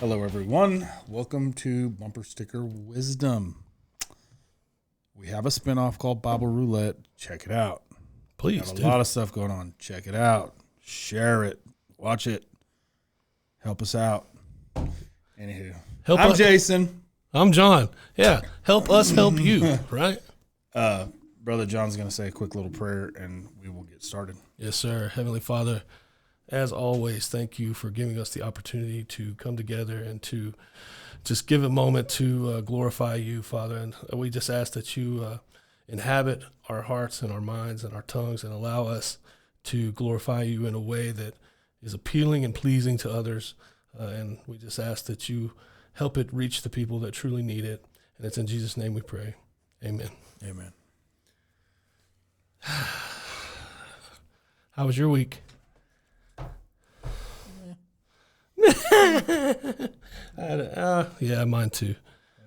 Hello, everyone. Welcome to Bumper Sticker Wisdom. We have a spinoff called Bible Roulette. Check it out. Please, we have a lot of stuff going on. Check it out. Share it. Watch it. Help us out. Anywho, I'm Jason. I'm John. Yeah, help us help you, right? Brother John's going to say a quick little prayer, and we will get started. Yes, sir. Heavenly Father, as always, thank you for giving us the opportunity to come together and to just give a moment to glorify you, Father. And we just ask that you inhabit our hearts and our minds and our tongues and allow us to glorify you in a way that is appealing and pleasing to others. And we just ask that you help it reach the people that truly need it. And it's in Jesus' name we pray. Amen. Amen. How was your week? Yeah, mine too.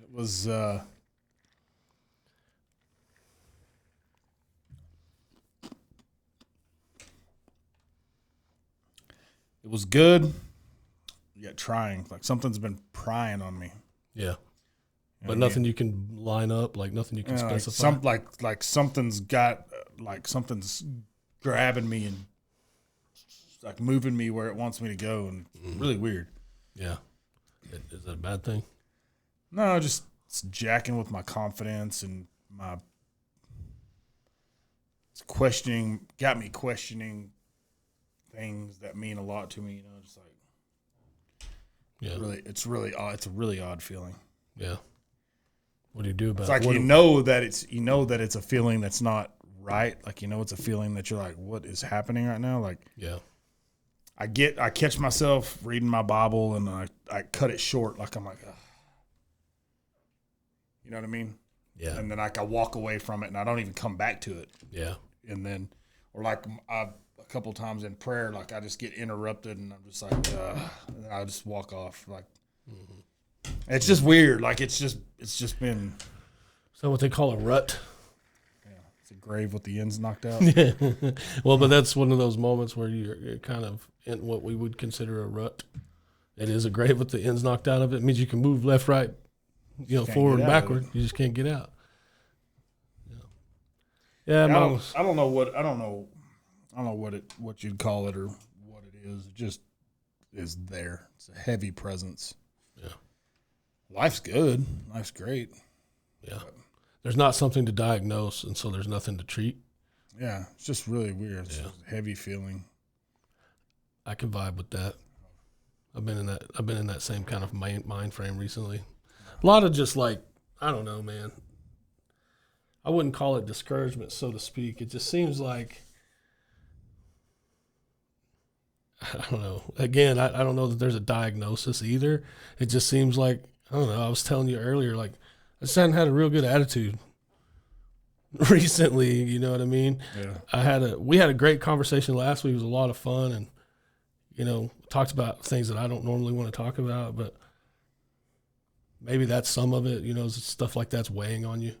It was good, yet trying. Like something's been prying on me. Yeah. But nothing you can line up, like nothing you can specify. Like something's grabbing me and like moving me where it wants me to go, and really weird. Yeah. Is that a bad thing? No, just it's jacking with my confidence and my questioning. Got me questioning things that mean a lot to me. You know, just like it's really odd. It's a really odd feeling. Yeah. What do you do about it? It's like you know that it's a feeling that's not right. Like it's a feeling that you're like, what is happening right now? Like I catch myself reading my Bible and I cut it short. Like I'm like, ugh. You know what I mean? Yeah. And then like I walk away from it and I don't even come back to it. Yeah. And then, or like a couple times in prayer, like I just get interrupted and I'm just like, and then I just walk off. Like, It's just weird. Like it's just been. So what they call a rut. It's a grave with the ends knocked out. Yeah. Well, but that's one of those moments where you're kind of in what we would consider a rut. It is a grave with the ends knocked out of it. It means you can move left, right, forward and backward. You just can't get out. Yeah. I don't know what you'd call it or what it is. It just is there. It's a heavy presence. Yeah. Life's good. Life's great. Yeah. There's not something to diagnose, and so there's nothing to treat. Yeah, it's just really weird. It's just a heavy feeling. I can vibe with that. I've been in that same kind of mind frame recently. A lot of just like, I don't know, man. I wouldn't call it discouragement, so to speak. It just seems like, I don't know. Again, I don't know that there's a diagnosis either. It just seems like, I don't know. I was telling you earlier, like, I just hadn't had a real good attitude recently. You know what I mean? Yeah. We had a great conversation last week. It was a lot of fun, and talked about things that I don't normally want to talk about, but maybe that's some of it. Stuff like that's weighing on you,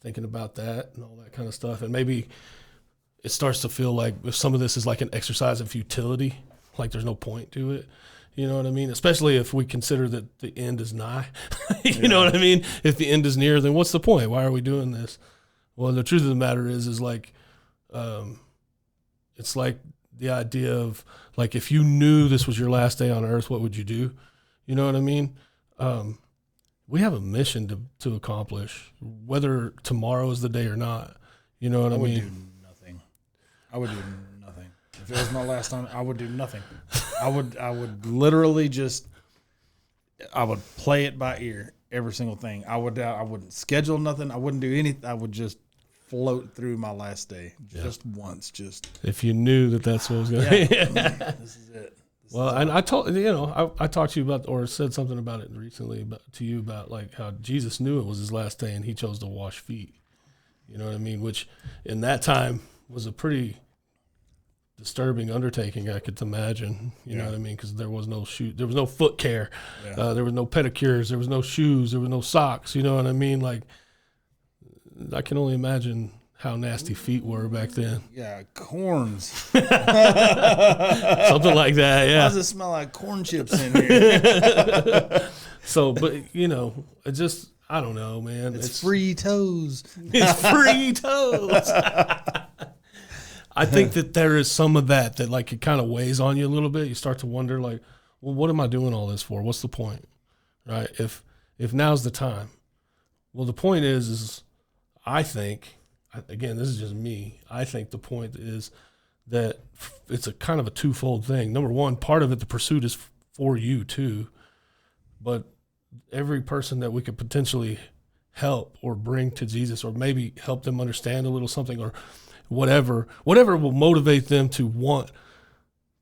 thinking about that and all that kind of stuff, and maybe it starts to feel like if some of this is like an exercise in futility, like there's no point to it. You know what I mean? Especially if we consider that the end is nigh. You know what I mean? If the end is near, then what's the point? Why are we doing this? Well, the truth of the matter is like, it's like the idea of like, if you knew this was your last day on earth, what would you do? You know what I mean? We have a mission to accomplish, whether tomorrow is the day or not. You know what I mean? I would do nothing. If it was my last time, I would do nothing. I would literally I would play it by ear, every single thing. I wouldn't schedule nothing. I wouldn't do anything. I would just float through my last day just once. If you knew that's what was going to be. This is it. And I told I talked to you about, or said something about it recently, to you about like how Jesus knew it was his last day and he chose to wash feet. You know what I mean? Which in that time was a pretty disturbing undertaking, I could imagine. You know what I mean? Because there was no there was no foot care, there was no pedicures, there was no shoes, there was no socks. You know what I mean? Like, I can only imagine how nasty feet were back then. Yeah, corns. Something like that, yeah. Why does it smell like corn chips in here? So, but, you know, it just, I don't know, man. It's free toes. It's free toes. I think that there is some of that like it kind of weighs on you a little bit. You start to wonder, like, well, what am I doing all this for? What's the point, right? If now's the time. Well, the point is I think, again, this is just me. I think the point is that it's a kind of a twofold thing. Number one, part of it, the pursuit is for you too, but every person that we could potentially help or bring to Jesus, or maybe help them understand a little something, or whatever will motivate them to want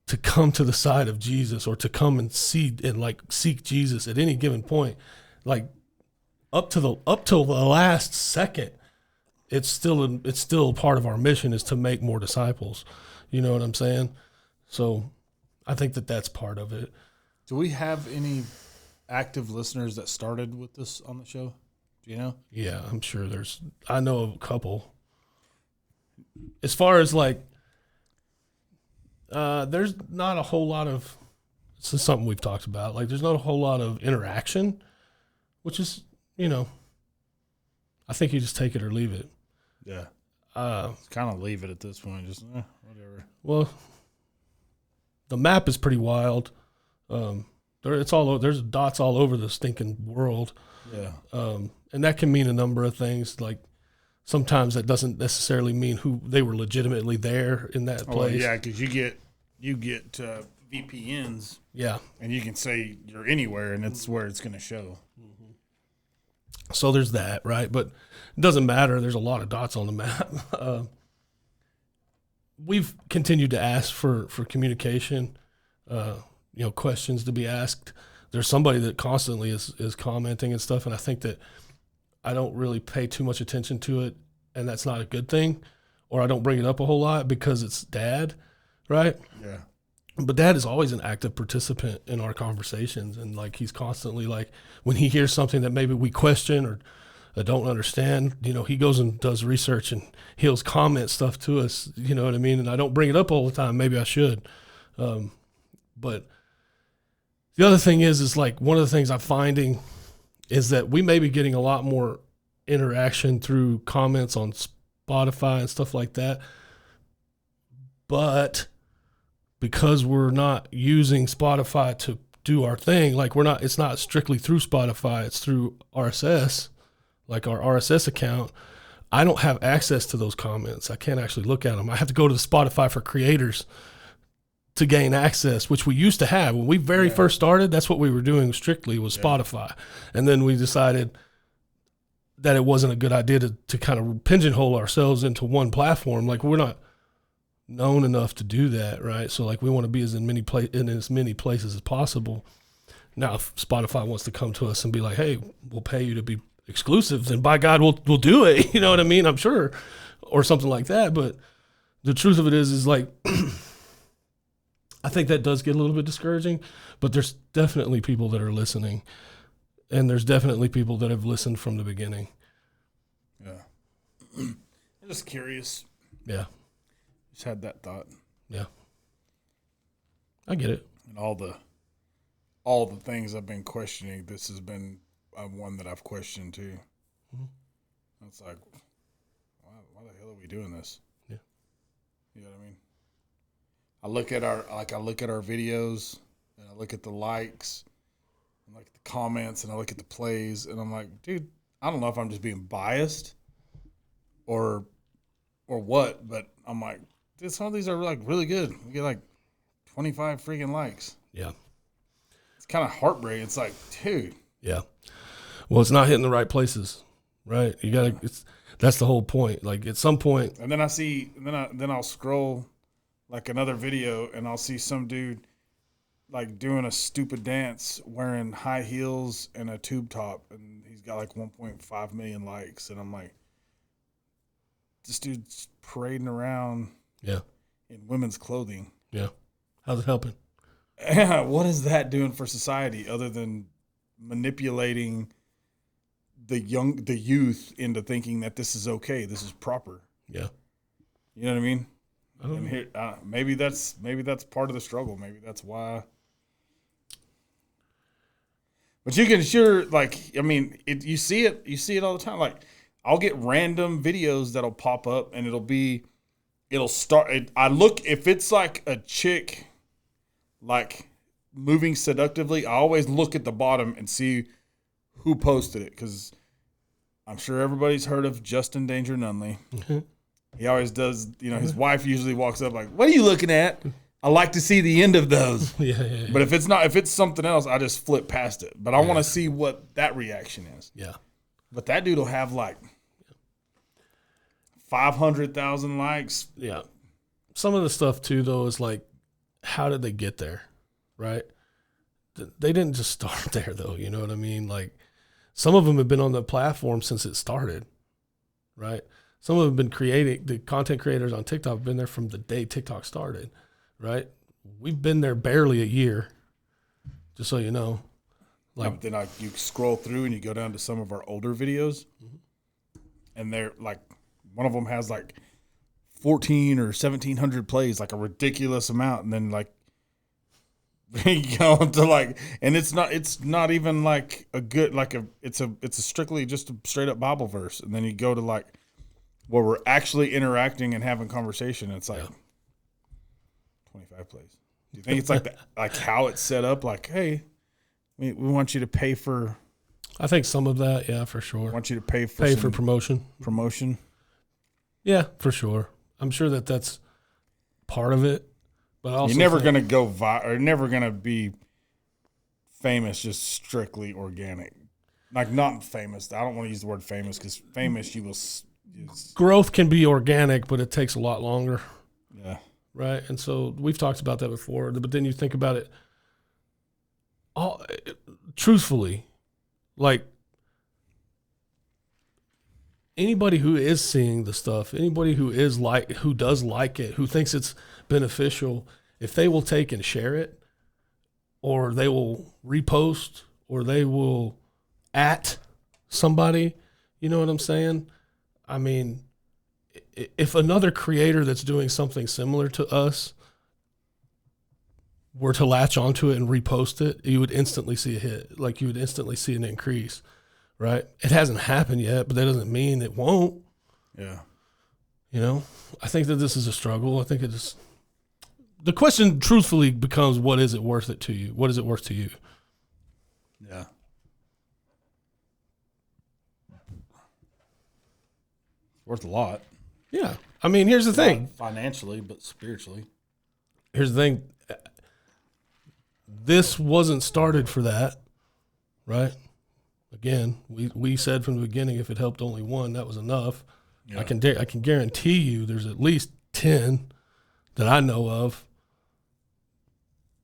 to come to the side of Jesus, or to come and see and like seek Jesus at any given point, like up till the last second, it's still part of our mission is to make more disciples. You know what I'm saying? So I think that that's part of it. Do we have any active listeners that started with this on the show? Do you know? Yeah, I'm sure I know of a couple. As far as like, there's not a whole lot of, this is something we've talked about, like there's not a whole lot of interaction, which is, you know, I think you just take it or leave it. Yeah. Kind of leave it at this point, just whatever. Well, the map is pretty wild. There's dots all over the stinking world. Yeah. And that can mean a number of things. Like sometimes that doesn't necessarily mean who they were legitimately there in that place. Yeah, because you get VPNs. Yeah. And you can say you're anywhere, and it's where it's going to show. Mm-hmm. So there's that, right? But it doesn't matter. There's a lot of dots on the map. We've continued to ask for communication, questions to be asked. There's somebody that constantly is commenting and stuff, and I think that I don't really pay too much attention to it, and that's not a good thing, or I don't bring it up a whole lot because it's Dad, right? Yeah. But Dad is always an active participant in our conversations, and like he's constantly like when he hears something that maybe we question or don't understand, he goes and does research and he'll comment stuff to us, you know what I mean? And I don't bring it up all the time. Maybe I should. But the other thing is like one of the things I'm finding is that we may be getting a lot more interaction through comments on Spotify and stuff like that. But because we're not using Spotify to do our thing, like it's not strictly through Spotify, it's through RSS, like our RSS account. I don't have access to those comments. I can't actually look at them. I have to go to the Spotify for creators to gain access, which we used to have. When we first started, that's what we were doing strictly was Spotify. And then we decided that it wasn't a good idea to kind of pigeonhole ourselves into one platform. Like we're not known enough to do that, right? So like we want to be in as many places as possible. Now, if Spotify wants to come to us and be like, hey, we'll pay you to be exclusive, then by God, we'll do it. You know what I mean? I'm sure, or something like that. But the truth of it is like, I think that does get a little bit discouraging, but there's definitely people that are listening, and there's definitely people that have listened from the beginning. Yeah. I'm just curious. Yeah. Just had that thought. Yeah. I get it. And all the things I've been questioning, this has been one that I've questioned too. Mm-hmm. It's like, why the hell are we doing this? Yeah. You know what I mean? I look at our videos, and I look at the likes, and I look at the comments, and I look at the plays, and I'm like, dude, I don't know if I'm just being biased or what, but I'm like, dude, some of these are like really good. We get like 25 freaking likes. Yeah. It's kind of heartbreaking. It's like, dude. Yeah. Well, it's not hitting the right places, right? You gotta. That's the whole point. Like at some point. And then I'll scroll like another video, and I'll see some dude like doing a stupid dance wearing high heels and a tube top, and he's got like 1.5 million likes, and I'm like, this dude's parading around. Yeah. In women's clothing. Yeah. How's it helping? What is that doing for society other than manipulating the youth into thinking that this is okay, this is proper? Yeah. You know what I mean? And here, maybe that's part of the struggle. Maybe that's why. But you can sure, like, I mean, you see it all the time. Like, I'll get random videos that'll pop up, and it'll start. If it's like a chick, like, moving seductively, I always look at the bottom and see who posted it, because I'm sure everybody's heard of Justin Danger Nunley. Mm-hmm. He always does. You know, his wife usually walks up like, "What are you looking at?" I like to see the end of those. Yeah. But if it's something else, I just flip past it. But I want to see what that reaction is. Yeah. But that dude will have like 500,000 likes. Yeah. Some of the stuff too, though, is like, how did they get there? Right? They didn't just start there, though. You know what I mean? Like, some of them have been on the platform since it started. Right? Some of them have been the content creators on TikTok have been there from the day TikTok started. Right? We've been there barely a year, just so you know. Like, then you scroll through and you go down to some of our older videos, and they're like, one of them has like 14 or 1,700 plays, like a ridiculous amount, and then like you go to like, and it's not even like a good, like it's a strictly just a straight up Bible verse, and then you go to like where we're actually interacting and having conversation, and it's like 25 plays. Do you think it's like like how it's set up? Like, hey, we want you to pay for. I think some of that, yeah, for sure. Want you to pay for promotion. Promotion. Yeah, for sure. I'm sure that's part of it. But also, you're never going to go or never going to be famous just strictly organic. Like, not famous. I don't want to use the word famous, because famous you will. Growth can be organic, but it takes a lot longer. Yeah. Right? And so we've talked about that before. But then you think about it, truthfully, like, anybody who is seeing the stuff, anybody who does like it, who thinks it's beneficial, if they will take and share it, or they will repost, or they will at somebody, you know what I'm saying? I mean, if another creator that's doing something similar to us were to latch onto it and repost it, you would instantly see a hit. Like, you would instantly see an increase, right? It hasn't happened yet, but that doesn't mean it won't. Yeah. You know, I think that this is a struggle. I think the question truthfully becomes, what is it worth it to you? What is it worth to you? Yeah. Worth a lot. Yeah. I mean, here's the thing. Not financially, but spiritually. Here's the thing. This wasn't started for that, right? Again, we said from the beginning, if it helped only one, that was enough. Yeah. I can guarantee you there's at least 10 that I know of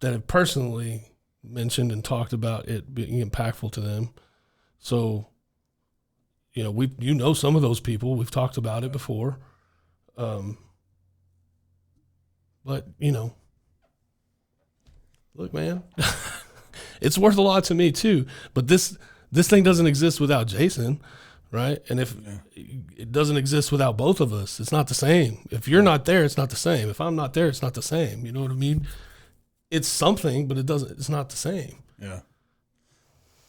that have personally mentioned and talked about it being impactful to them. So, you know, some of those people. We've talked about it before. But, you know, look, man, it's worth a lot to me too. But this thing doesn't exist without Jason, right? And if it doesn't exist without both of us, it's not the same. If you're not there, it's not the same. If I'm not there, it's not the same. You know what I mean? It's something, but it's not the same. Yeah.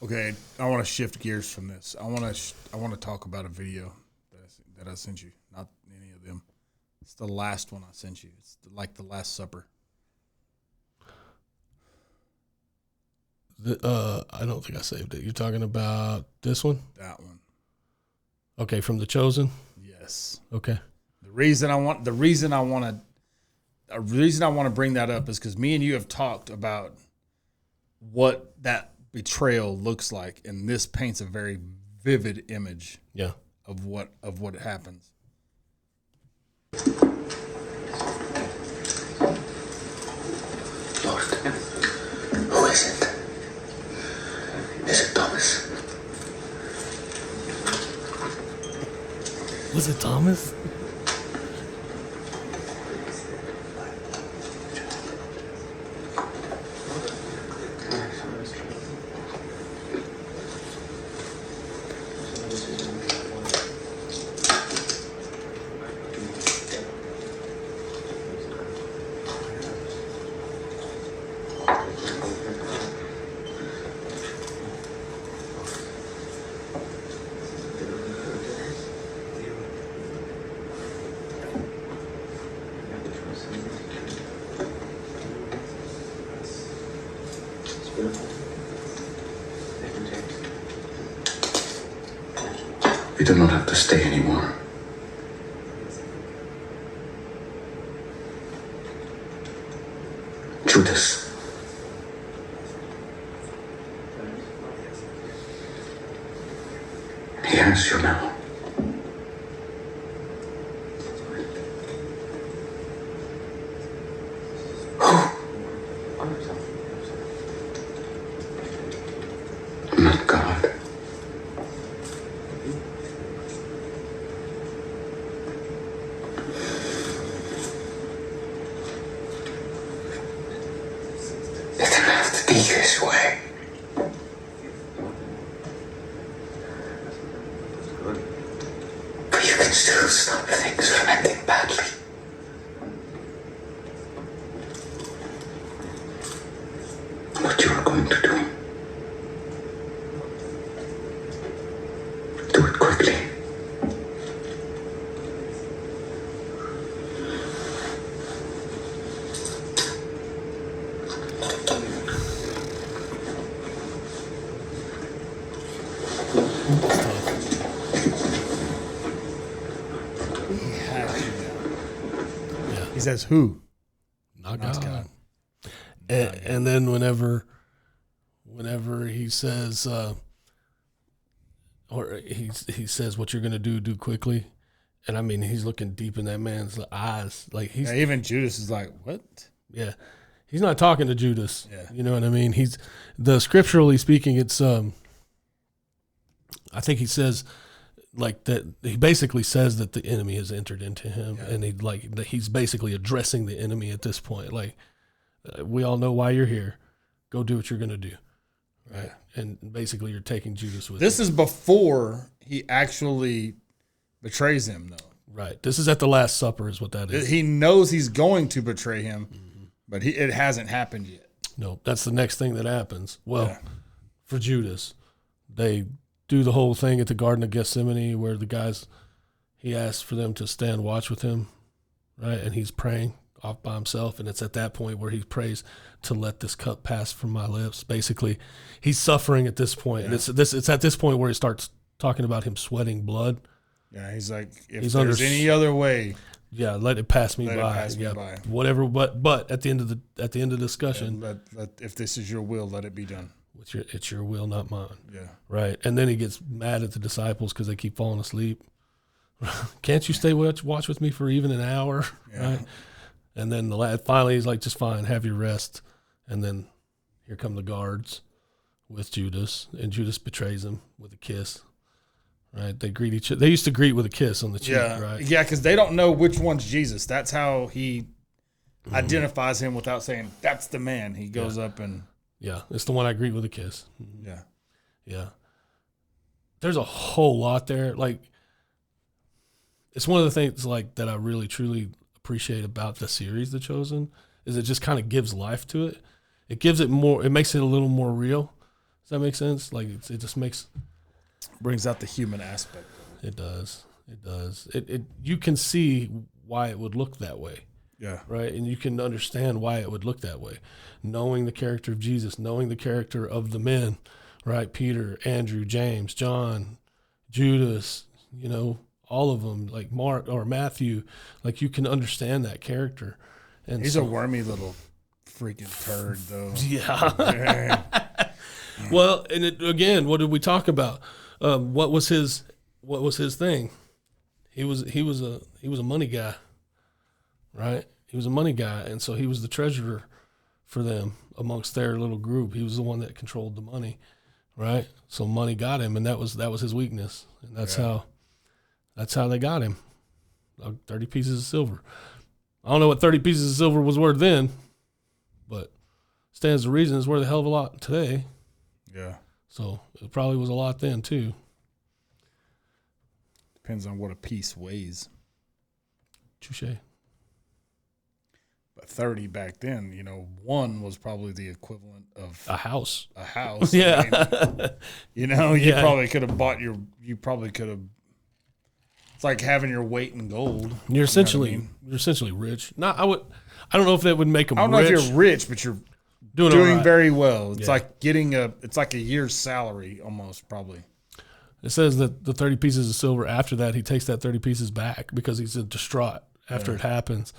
Okay, I want to shift gears from this. I want to talk about a video that I sent you. Not any of them. It's the last one I sent you. It's like the Last Supper. I don't think I saved it. You're talking about this one? That one. Okay, from The Chosen? Yes. Okay. The reason I want to bring that up is because me and you have talked about what that betrayal looks like, and this paints a very vivid image of what happens. Lord, who is it? Is it Thomas? Was it Thomas? You do not have to stay anymore. Judas. He has you now. Not God. It doesn't have to be this way. But you can still stop things from ending badly. What you are going to do, do it quickly. He says, "Who? Not Not God." God. And then whenever he says, or he says, "What you're gonna do quickly," and I mean, he's looking deep in that man's eyes, like he's Even Judas is like, "What?" yeah, he's not talking to Judas. Yeah. You know what I mean? He's scripturally speaking, it's I think he says like that. He basically says that the enemy has entered into him, and he's basically addressing the enemy at this point. Like, we all know why you're here. Go do what you're gonna do, right? And basically, you're taking Judas with you. This is before he actually betrays him, though. Right. This is at the Last Supper, is what that is. He knows he's going to betray him, but it hasn't happened yet. No, that's the next thing that happens. Well, Yeah. for Judas, they do the whole thing at the Garden of Gethsemane where the guys, he asks for them to stand watch with him, right? And he's praying off by himself, and it's at that point where he prays to let this cup pass from my lips. Basically, he's suffering at this point, and it's at this point where he starts talking about him sweating blood. Yeah, he's like, if He's there's any other way, Yeah, let it pass me Let it by. pass me yeah, by. whatever. But at the end of the discussion, let if this is your will, let it be done. it's your will, not mine. Yeah. Right. And then he gets mad at the disciples because they keep falling asleep. Can't you stay watch with me for even an hour? Yeah. Right. And then finally he's like, just fine, have your rest. And then here come the guards with Judas, and Judas betrays him with a kiss. Right. They greet each other. They used to greet with a kiss on the cheek. Yeah. Right. Yeah, because they don't know which one's Jesus. That's how he identifies him without saying, that's the man. He goes up and. Yeah. It's the one I greet with a kiss. Yeah. Yeah. There's a whole lot there. Like, it's one of the things like that I really truly appreciate about the series The Chosen is it just kind of gives life to it. It gives it more, it makes it a little more real. Does that make sense? Like it just makes, Brings out the human aspect. it does. It does. You can see why it would look that way. Yeah. Right. And you can understand why it would look that way. Knowing the character of Jesus, knowing the character of the men, right? Peter, Andrew, James, John, Judas, all of them, like Mark or Matthew, like you can understand that character. And He's a wormy little freaking turd, though. Yeah. Well, and again, what did we talk about? What was his thing? He was a money guy, right? He was a money guy, and so he was the treasurer for them amongst their little group. He was the one that controlled the money, right? So money got him, and that was his weakness, and that's how they got him. 30 pieces of silver. I don't know what 30 pieces of silver was worth then, but stands to reason it's worth a hell of a lot today. Yeah. So it probably was a lot then too. Depends on what a piece weighs. Touche. But 30 back then, one was probably the equivalent of A house. a house. Yeah. I mean, you probably could have bought it's like having your weight in gold. You're essentially You know what I mean? you're essentially rich. I don't know if that would make him I don't know rich. if you're rich, but you're doing right. very well. It's like it's like a year's salary almost, probably. It says that the 30 pieces of silver, after that, he takes that 30 pieces back because he's distraught after it happens.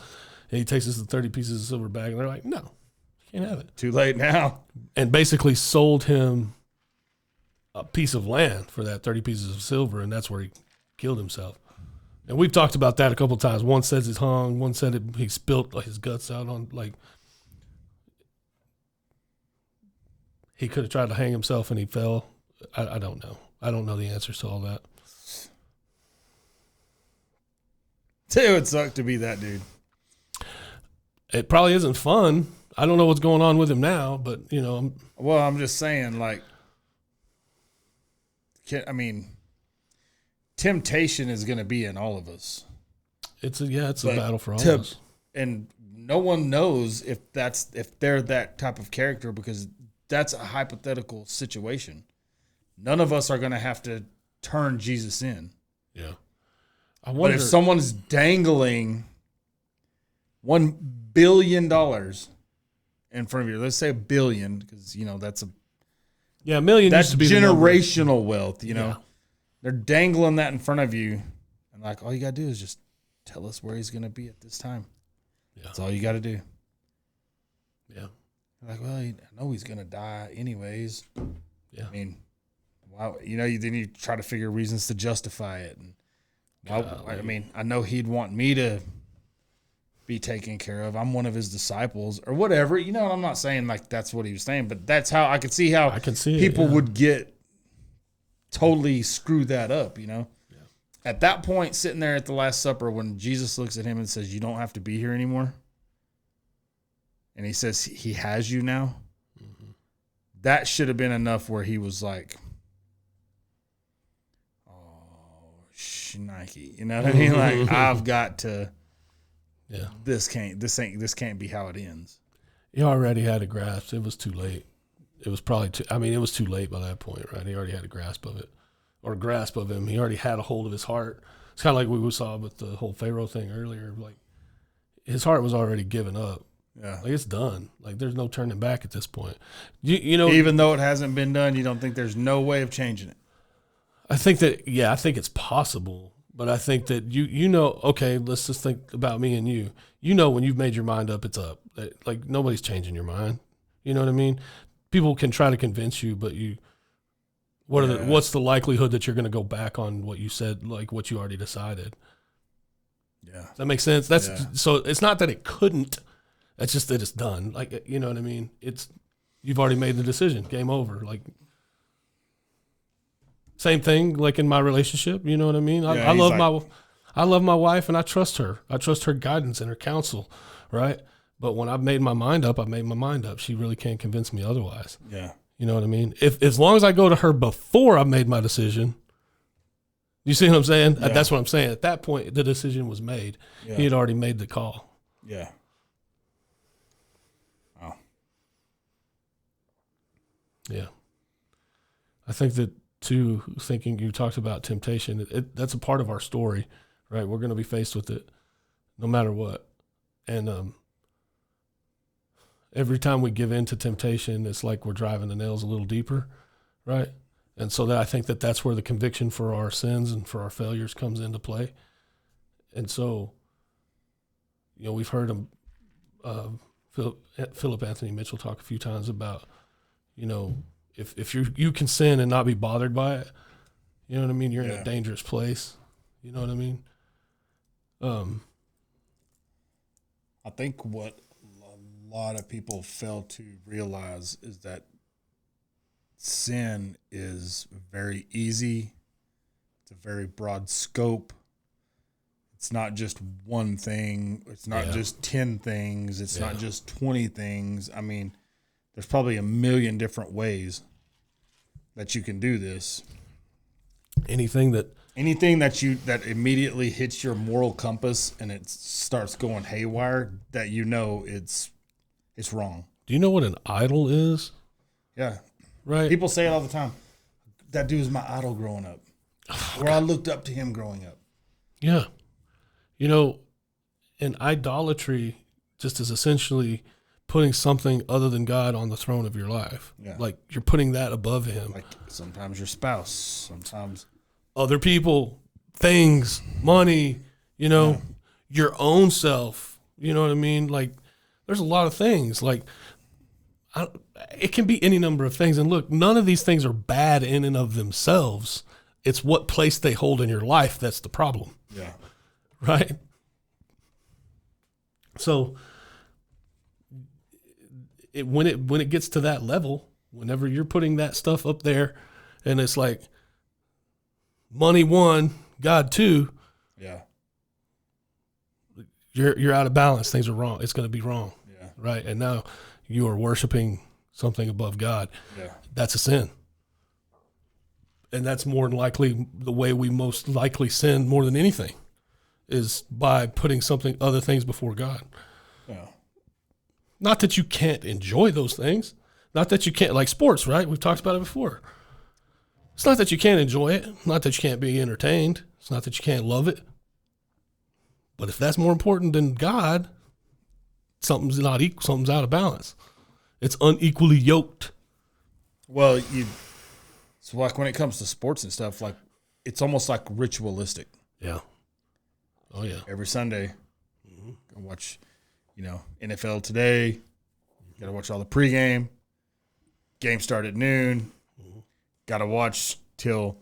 And he takes the 30 pieces of silver back, and they're like, no, you can't have it. Too late now. And basically sold him a piece of land for that 30 pieces of silver, and that's where he killed himself. And we've talked about that a couple of times. One says he's hung, one said he spilt his guts out on, like, he could have tried to hang himself and he fell. I don't know. I don't know the answers to all that. It would suck to be that dude. It probably isn't fun. I don't know what's going on with him now, but, you know. I'm just saying, like, temptation is going to be in all of us. It's a battle for all of us. And no one knows if they're that type of character, because that's a hypothetical situation. None of us are going to have to turn Jesus in. Yeah. But if someone's dangling $1 billion in front of you, let's say $1 billion, because, you know, that's $1 million. That's used to be generational wealth, you know. Yeah. They're dangling that in front of you, and like, all you got to do is just tell us where he's going to be at this time. Yeah. That's all you got to do. Yeah. Like, well, I know he's going to die anyways. Yeah. I mean, why, you know, then you try to figure reasons to justify it. And I mean, I know he'd want me to be taken care of. I'm one of his disciples or whatever. You know, I'm not saying like that's what he was saying, but that's how I could see how people would get totally screw that up, you know? Yeah. At that point, sitting there at the Last Supper, when Jesus looks at him and says, you don't have to be here anymore, and he says he has you now, that should have been enough where he was like, oh, shnikey. You know what I mean? Like, I've got to, this can't be how it ends. He already had a grasp. It was too late. It was probably it was too late by that point, right? He already had a grasp of it, or a grasp of him. He already had a hold of his heart. It's kind of like we saw with the whole Pharaoh thing earlier. Like, his heart was already given up. Yeah. Like, it's done. Like, there's no turning back at this point. You know, even though it hasn't been done, you don't think there's no way of changing it? I think it's possible, but I think that you know, okay, let's just think about me and you. You know, when you've made your mind up, it's up. Like, nobody's changing your mind. You know what I mean? People can try to convince you, but what's the likelihood that you're going to go back on what you said, like what you already decided? Yeah. Does that make sense? So it's not that it couldn't. It's just that it's done. Like, you know what I mean? You've already made the decision. Game over. Like, same thing like in my relationship. You know what I mean? I love my wife, and I trust her. I trust her guidance and her counsel, right? But when I've made my mind up, I've made my mind up. She really can't convince me otherwise. Yeah. You know what I mean? As long as I go to her before I've made my decision, you see what I'm saying? Yeah. That's what I'm saying. At that point, the decision was made. Yeah. He had already made the call. Yeah. Wow. Yeah. I think that, too, thinking you talked about temptation, that's a part of our story, right? We're going to be faced with it no matter what. And every time we give in to temptation, it's like we're driving the nails a little deeper, right? And so I think that's where the conviction for our sins and for our failures comes into play. And so, you know, we've heard Philip Anthony Mitchell talk a few times about, you know, if you can sin and not be bothered by it, you know what I mean? You're in a dangerous place. You know what I mean? I think what a lot of people fail to realize is that sin is very easy. It's a very broad scope. It's not just one thing. It's not just 10 things. It's not just 20 things. I mean, there's probably a million different ways that you can do this. Anything that immediately hits your moral compass and it starts going haywire, that you know it's wrong. Do you know what an idol is? Yeah. Right. People say it all the time. That dude was my idol growing up. Or I looked up to him growing up. Yeah. You know, and idolatry just is essentially putting something other than God on the throne of your life. Yeah. Like you're putting that above him. Like sometimes your spouse, sometimes other people, things, money, your own self. You know what I mean? Like there's a lot of things. Like it can be any number of things. And look, none of these things are bad in and of themselves. It's what place they hold in your life that's the problem. Yeah. Right? So when it gets to that level, whenever you're putting that stuff up there and it's like money 1, God 2, yeah, you're out of balance. Things are wrong. It's going to be wrong. Yeah. Right? And now you are worshiping something above God. Yeah. That's a sin. And that's more than likely the way we most likely sin more than anything is by putting other things before God. Yeah. Not that you can't enjoy those things. Not that you can't, like sports, right? We've talked about it before. It's not that you can't enjoy it. Not that you can't be entertained. It's not that you can't love it. But if that's more important than God, something's not equal. Something's out of balance. It's unequally yoked. Well, so like when it comes to sports and stuff, like it's almost like ritualistic. Yeah. Oh yeah. Every Sunday, go watch, NFL Today. Got to watch all the pregame. Game start at noon. Got to watch till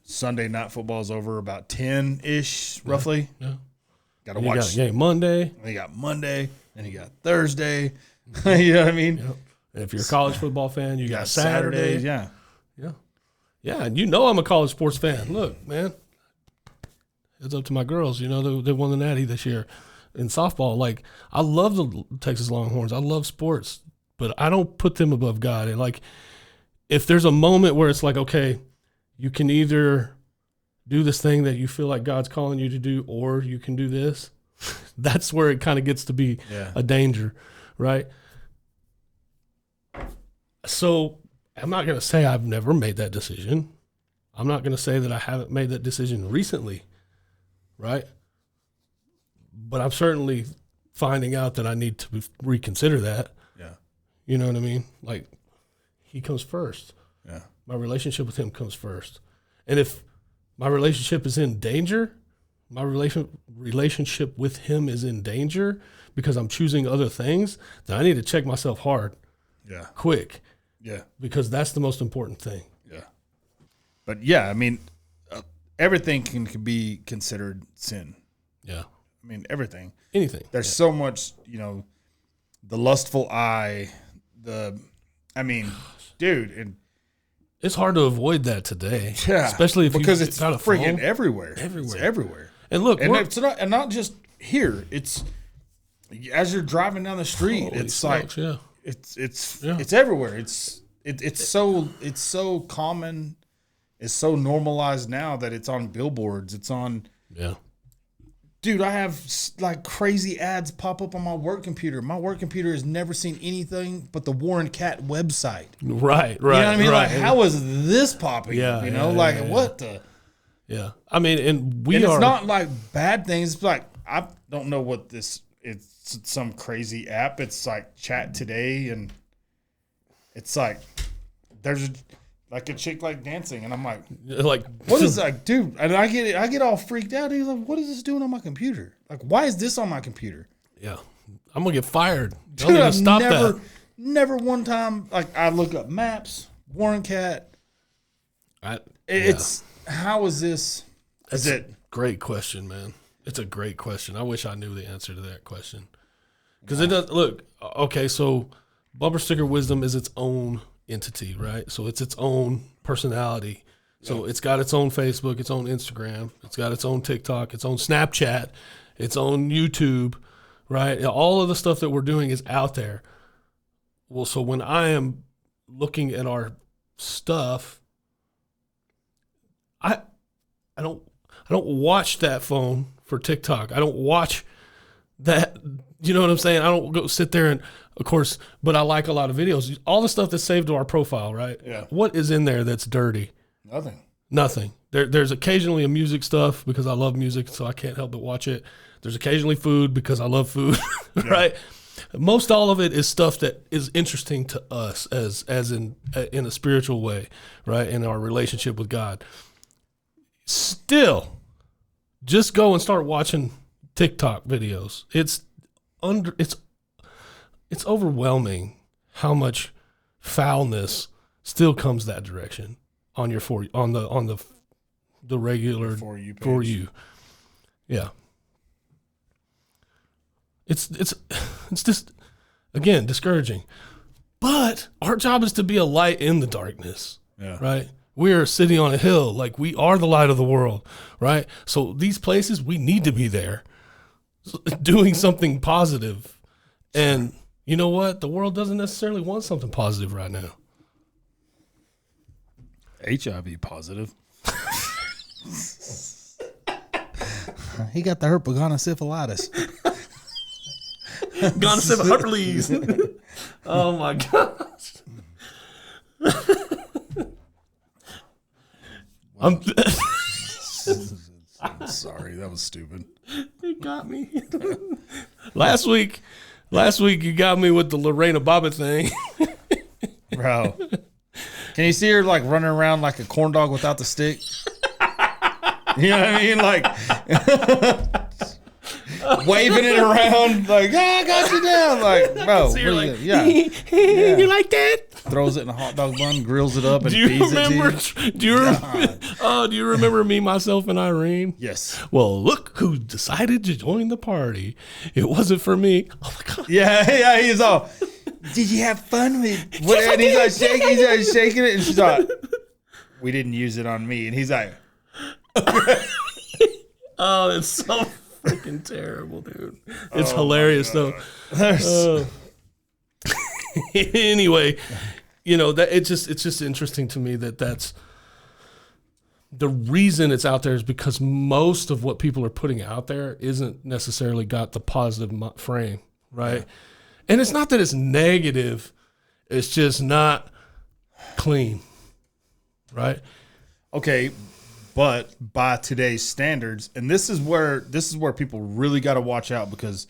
Sunday night football's over about 10-ish, roughly. Yeah. Got to watch. You got game Monday. Then you got Monday. Then you got Thursday. You know what I mean? Yep. And if you're a college football fan, you got Saturdays. Saturday. Yeah. Yeah. Yeah, and I'm a college sports fan. Look, man, it's up to my girls. They won the Natty this year in softball. Like, I love the Texas Longhorns. I love sports, but I don't put them above God. And, like, if there's a moment where it's like, okay, you can either do this thing that you feel like God's calling you to do or you can do this, that's where it kind of gets to be a danger, right? So I'm not going to say I've never made that decision. I'm not going to say that I haven't made that decision recently, right? But I'm certainly finding out that I need to reconsider that. Yeah. You know what I mean? Like, he comes first. Yeah. My relationship with him comes first. And if my relationship is in danger, my relationship with him is in danger because I'm choosing other things, then I need to check myself hard. Yeah. Quick. Yeah. Because that's the most important thing. Yeah. But yeah, I mean, everything can be considered sin. Yeah. I mean, everything. Anything. There's so much, the lustful eye, dude, and it's hard to avoid that today. yeah, especially if because you it's got a freaking phone. everywhere. Everywhere. It's everywhere. And look, it's not just here. It's as you're driving down the street. Holy It's smokes, like yeah. it's everywhere. It's so common. It's so normalized now that it's on billboards. It's on. Yeah. Dude, I have like crazy ads pop up on my work computer. My work computer has never seen anything but the Warren Cat website. Right. You know what I mean? Right. Like, how is this popping? Yeah, what the? Yeah. I mean, and it's not like bad things. It's like, I don't know what this, it's some crazy app. It's like Chat Today. And it's like, there's like a chick like dancing. And I'm like, what is that, dude? And I get all freaked out. He's like, what is this doing on my computer? Like, why is this on my computer? Yeah. I'm going to get fired. Dude, I've stop that. Never one time, like, I look up maps, Warren Cat. How is this? Is it? Great question, man. It's a great question. I wish I knew the answer to that question. Because it does, look, okay, so Bumper Sticker Wisdom is its own entity, right? So it's its own personality. So it's got its own Facebook, its own Instagram, it's got its own TikTok, its own Snapchat, its own YouTube, right? All of the stuff that we're doing is out there. Well, so when I am looking at our stuff, I don't watch that phone for TikTok. I don't watch that. You know what I'm saying? I don't go sit there and, of course, but I like a lot of videos. All the stuff that's saved to our profile, right? Yeah. What is in there that's dirty? Nothing. There's occasionally a music stuff because I love music, so I can't help but watch it. There's occasionally food because I love food, right? most all of it is stuff that is interesting to us as in a spiritual way, right? In our relationship with God. Still, just go and start watching TikTok videos. It's overwhelming how much foulness still comes that direction on your on the regular For You page. For You. Yeah. It's just, again, discouraging. But our job is to be a light in the darkness. Yeah. Right? We are sitting on a hill, like we are the light of the world, right? So these places, we need to be there doing something positive. And you know what? The world doesn't necessarily want something positive right now. HIV positive. He got the herpetogonosyphilitis. Gonosyphilis. Oh my gosh. I'm sorry, that was stupid. It got me. Last week you got me with the Lorena Bobbitt thing. Bro. Can you see her like running around like a corn dog without the stick? You know what I mean? Like waving it around, like, I got you down. Like, bro, so you're like, yeah. You like that? Throws it in a hot dog bun, grills it up, and Do you feeds remember? it to you. Do you remember me, myself, and Irene? Yes. Well, look who decided to join the party. It wasn't for me. Oh my god. Yeah. He's all. Did you have fun with? Yes, and he's like shaking it, and she's like, we didn't use it on me, and he's like. Oh, it's so freaking terrible, dude. It's hilarious though. Anyway, you know that it's just interesting to me that's the reason it's out there is because most of what people are putting out there isn't necessarily got the positive frame, right? Yeah. And it's not that it's negative; it's just not clean, right? Okay. But by today's standards, and this is where people really got to watch out, because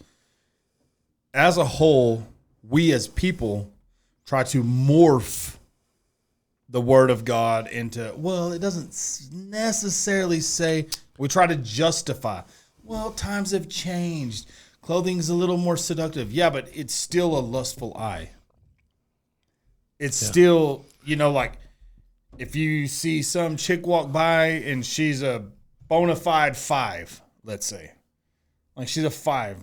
as a whole, we as people try to morph the word of God into, well, it doesn't necessarily say, we try to justify, well, times have changed. Clothing's a little more seductive. Yeah, but it's still a lustful eye. It's still, like, if you see some chick walk by and she's a bona fide 5, let's say. Like, she's a 5.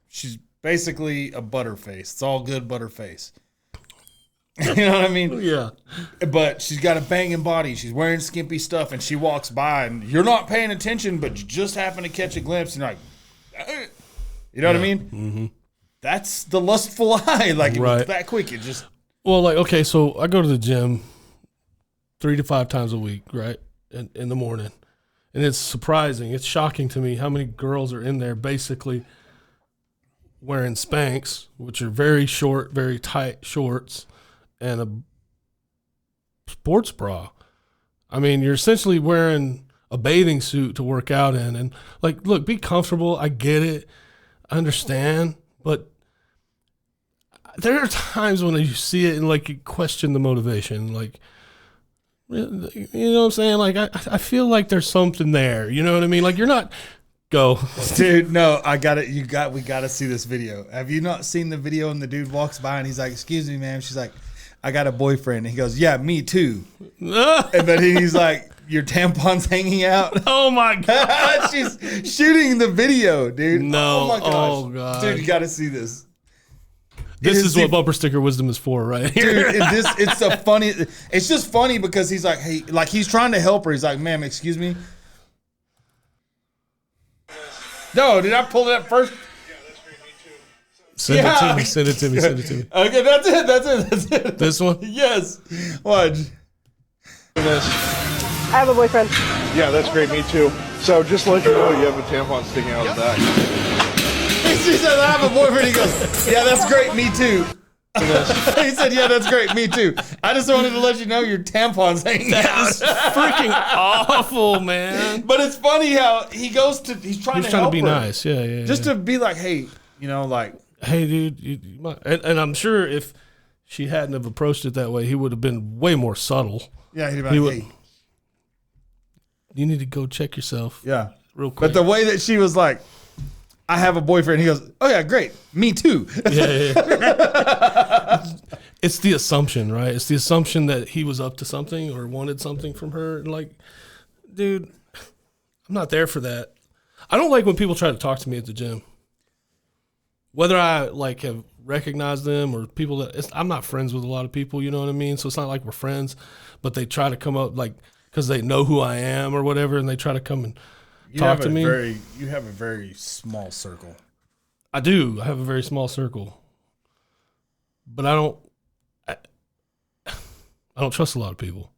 She's basically a butterface. It's all good butterface. You know what I mean? Yeah. But she's got a banging body. She's wearing skimpy stuff, and she walks by, and you're not paying attention, but you just happen to catch a glimpse, and you're like, you know what I mean? Mm-hmm. That's the lustful eye. Like, it was that quick. It just... Well, like, okay, so I go to the gym 3 to 5 times a week, right, in the morning. And it's surprising. It's shocking to me how many girls are in there basically wearing Spanx, which are very short, very tight shorts, and a sports bra. I mean, you're essentially wearing a bathing suit to work out in. And, like, look, be comfortable. I get it. I understand. But there are times when you see it and, like, you question the motivation. Like, you know what I'm saying? Like, I feel like there's something there. You know what I mean? Like, you're not go. Dude, no, we got to see this video. Have you not seen the video? And the dude walks by and he's like, excuse me, ma'am. She's like, I got a boyfriend. And he goes, yeah, me too. And then he's like, your tampon's hanging out. Oh my God. She's shooting the video, dude. No. Oh my gosh. Oh God. Dude, you got to see this. This is what bumper sticker wisdom is for, right here. Dude, it's just funny because he's like, hey, like, he's trying to help her. He's like, ma'am, excuse me. No, did I pull it up first? Send it to me. Okay, that's it. This one? Yes. Watch. I have a boyfriend. Yeah, that's great. Me too. So just to let you know, you have a tampon sticking out of the back. She said, I have a boyfriend. He goes, yeah, that's great. Me too. He said, yeah, that's great. Me too. I just wanted to let you know your tampon's hanging out. That's freaking awful, man. But it's funny how he's trying to be help her. nice. Yeah. Just to be like, hey, like, hey, dude, you might, and I'm sure if she hadn't have approached it that way, he would have been way more subtle. Yeah, he'd be He like, would, hey. you need to go check yourself. Yeah. Real quick. But the way that she was like, I have a boyfriend, he goes, oh, yeah, great. Me too. Yeah. It's the assumption, right? It's the assumption that he was up to something or wanted something from her. And like, dude, I'm not there for that. I don't like when people try to talk to me at the gym. Whether I like have recognized them or people that I'm not friends with a lot of people, you know what I mean? So it's not like we're friends, but they try to come up like because they know who I am or whatever, and they try to come and talk to me. You have a very small circle. I do. I have a very small circle, but I don't trust a lot of people.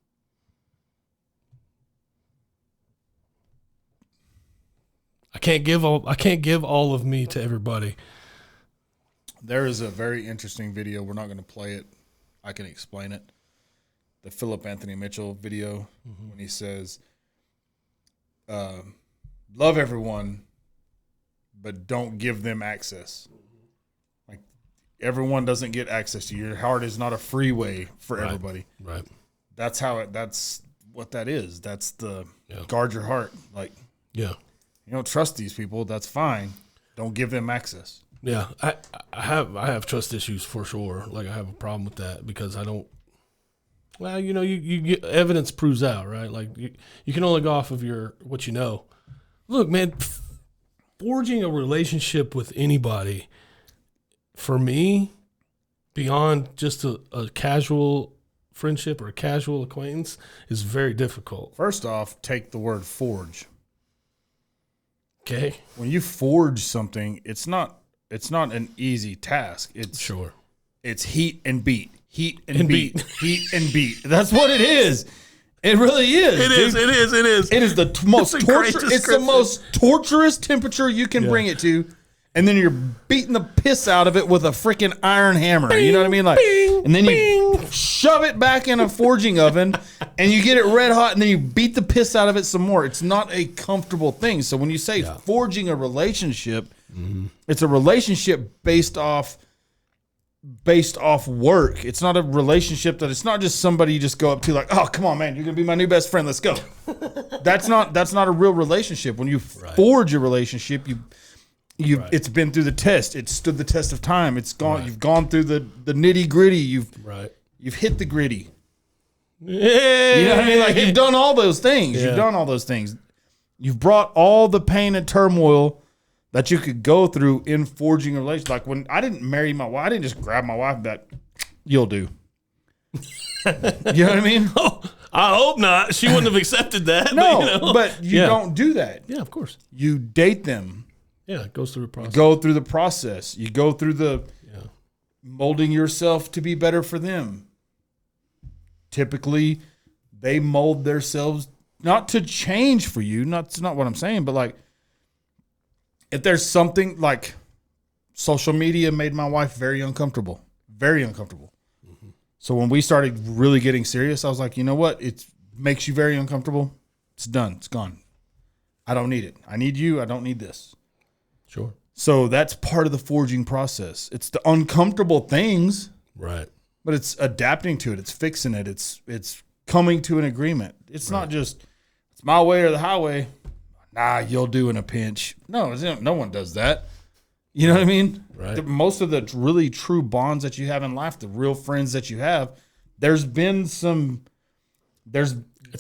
I can't give all of me to everybody. There is a very interesting video. We're not going to play it. I can explain it. The Philip Anthony Mitchell video when he says, love everyone, but don't give them access. Like everyone doesn't get access to you. Your heart is not a freeway for everybody. Right. That's what that is. That's the guard your heart. Like, yeah, you don't trust these people. That's fine. Don't give them access. Yeah, I have trust issues for sure. Like I have a problem with that because I don't. Well, you know, you get evidence proves out, right? Like you can only go off of what you know. Look, man, forging a relationship with anybody, for me, beyond just a casual friendship or a casual acquaintance, is very difficult. First off, take the word forge. Okay. When you forge something, it's not an easy task. It's heat and beat. Heat and beat. Heat and beat. That's what it is. It really is. It is. It is the most torturous. It's the most torturous temperature you can bring it to, and then you're beating the piss out of it with a freaking iron hammer. Bing, you know what I mean? Like, and then you shove it back in a forging oven, and you get it red hot, and then you beat the piss out of it some more. It's not a comfortable thing. So when you say forging a relationship, it's a relationship based off work. It's not a relationship that it's not just somebody you just go up to like, oh, come on, man, you're gonna be my new best friend. Let's go. That's not a real relationship. When you forge a relationship, it's been through the test. It's stood the test of time. It's gone. Right. You've gone through the nitty gritty. You've hit the gritty. Yeah. You know what I mean? Like you've done all those things. Yeah. You've done all those things. You've brought all the pain and turmoil that you could go through in forging a relationship. Like when I didn't marry my wife, I didn't just grab my wife and be like, you'll do. You know what I mean? Oh, I hope not. She wouldn't have accepted that. No, but you don't do that. Yeah, of course. You date them. Yeah, it goes through a process. You go through the process. You go through the molding yourself to be better for them. Typically, they mold themselves not to change for you. That's not what I'm saying, but like, if there's something like social media made my wife very uncomfortable. Mm-hmm. So when we started really getting serious, I was like, you know what? It makes you very uncomfortable. It's done. It's gone. I don't need it. I need you. I don't need this. Sure. So that's part of the forging process. It's the uncomfortable things. Right. But it's adapting to it. It's fixing it. It's coming to an agreement. It's not just, it's my way or the highway. Nah, you'll do in a pinch. No one does that. You know what I mean? Right. Most of the really true bonds that you have in life, the real friends that you have, it's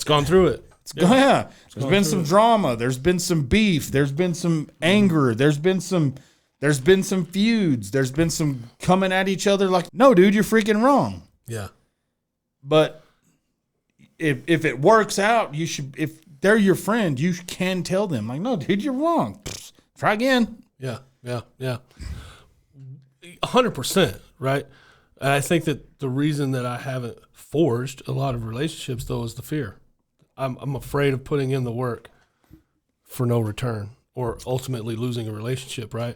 gone through it. There's been some drama. There's been some beef. There's been some anger. There's been some feuds. There's been some coming at each other like, no, dude, you're freaking wrong. Yeah. But if it works out, you should, if they're your friend, you can tell them like, no, dude, you're wrong. Try again. Yeah. 100%. Right. And I think that the reason that I haven't forged a lot of relationships though is the fear. I'm afraid of putting in the work for no return or ultimately losing a relationship. Right.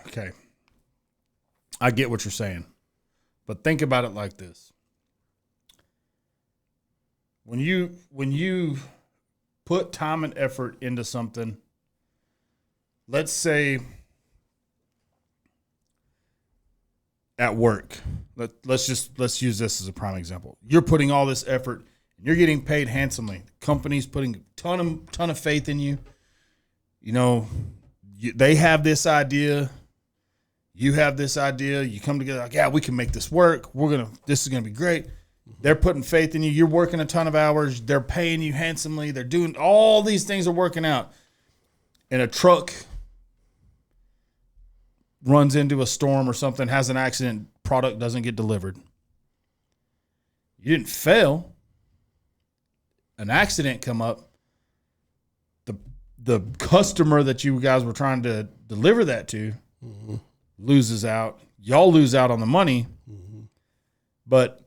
Okay. I get what you're saying, but think about it like this. When you put time and effort into something, let's say at work. Let's use this as a prime example. You're putting all this effort, and you're getting paid handsomely. The company's putting a ton of faith in you. You know, they have this idea. You have this idea. You come together like, yeah, we can make this work. This is gonna be great. They're putting faith in you. You're working a ton of hours. They're paying you handsomely. They're doing all these things are working out. And a truck runs into a storm or something, has an accident, product doesn't get delivered. You didn't fail. An accident come up. The customer that you guys were trying to deliver that to loses out. Y'all lose out on the money. But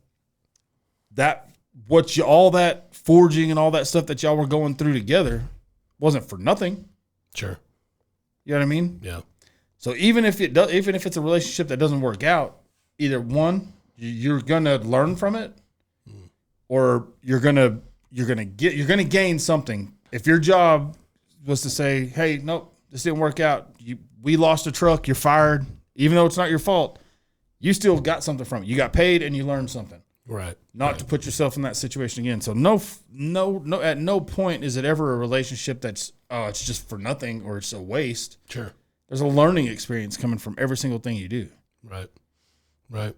all that forging and all that stuff that y'all were going through together wasn't for nothing. Sure. You know what I mean? Yeah. So even if it's a relationship that doesn't work out, either one, you're gonna learn from it, or you're gonna gain something. If your job was to say, "Hey, nope, this didn't work out. We lost a truck. You're fired," even though it's not your fault, you still got something from it. You got paid and you learned something. Right. Not to put yourself in that situation again. So no. At no point is it ever a relationship that's it's just for nothing or it's a waste. Sure. There's a learning experience coming from every single thing you do. Right. Right.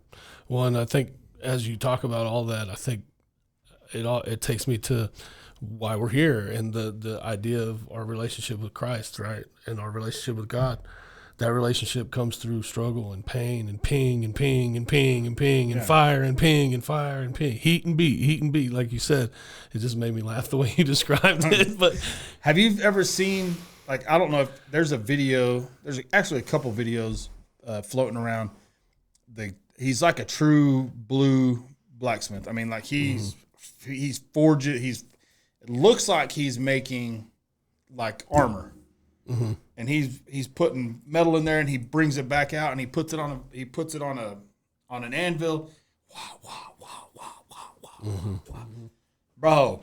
Well, and I think as you talk about all that, I think it takes me to why we're here and the idea of our relationship with Christ, right? And our relationship with God. That relationship comes through struggle and pain and ping and ping and ping and ping and fire and ping and fire and ping. Heat and beat, like you said. It just made me laugh the way you described it. But have you ever seen, like, I don't know if there's a video, there's actually a couple videos floating around. He's like a true blue blacksmith. I mean, like he's forging, it looks like he's making like armor. Mm-hmm. And he's putting metal in there, and he brings it back out, and he puts it on an anvil. Wow. Mm-hmm. Bro,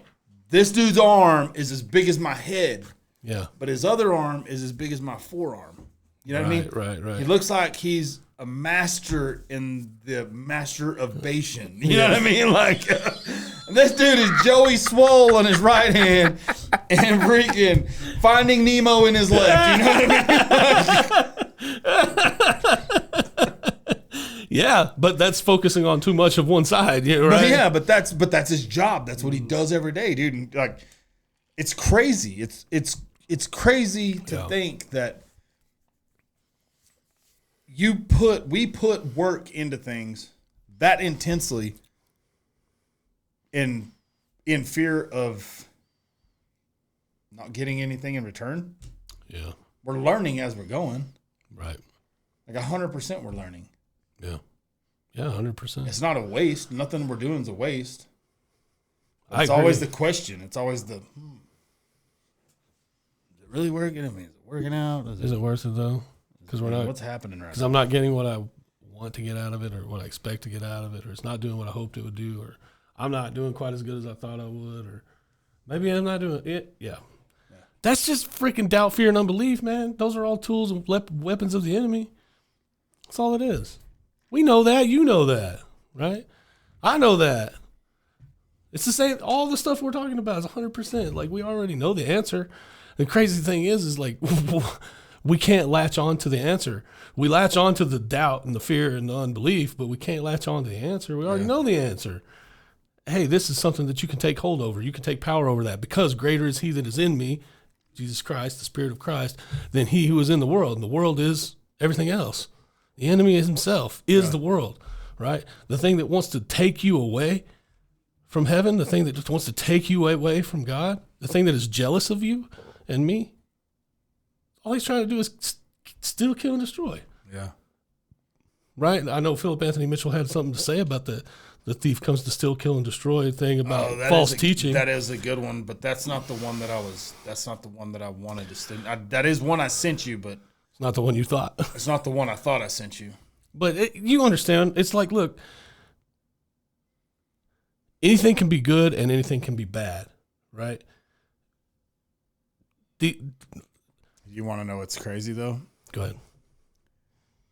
this dude's arm is as big as my head. Yeah. But his other arm is as big as my forearm. You know what I mean? Right. He looks like he's a master in the masturbation. You know what I mean? Like, this dude is Joey Swole on his right hand and freaking Finding Nemo in his left. You know what I mean? Yeah, but that's focusing on too much of one side, right? Yeah, but that's his job. That's what he does every day, dude. And like, it's crazy. It's crazy to think that we put work into things that intensely in fear of not getting anything in return. Yeah. We're learning as we're going. Right. Like 100% we're learning. Yeah. Yeah, 100%. It's not a waste. Nothing we're doing is a waste. It's always the question. It's always the, is it really working? I mean, is it working out? Is it worth it though? Because we're not. What's happening right now? Because I'm not getting what I want to get out of it, or what I expect to get out of it, or it's not doing what I hoped it would do, or I'm not doing quite as good as I thought I would, or maybe I'm not doing it. Yeah. That's just freaking doubt, fear, and unbelief, man. Those are all tools and weapons of the enemy. That's all it is. We know that. You know that, right? I know that. It's the same. All the stuff we're talking about is 100%. Like, we already know the answer. The crazy thing is like, we can't latch on to the answer. We latch on to the doubt and the fear and the unbelief, but we can't latch on to the answer. We already know the answer. Hey, this is something that you can take hold over. You can take power over that, because greater is he that is in me, Jesus Christ, the Spirit of Christ, than he who is in the world. And the world is everything else. The enemy is himself, is the world, right? The thing that wants to take you away from heaven, the thing that just wants to take you away from God, the thing that is jealous of you and me, all he's trying to do is steal, kill, and destroy. Yeah. Right? I know Philip Anthony Mitchell had something to say about the thief comes to steal, kill, and destroy thing about false teaching. That is a good one, but that's not the one that I wanted to send. That is one I sent you, but it's not the one you thought. It's not the one I thought I sent you. But you understand, it's like, look, anything can be good and anything can be bad, right? You want to know what's crazy, though? Go ahead.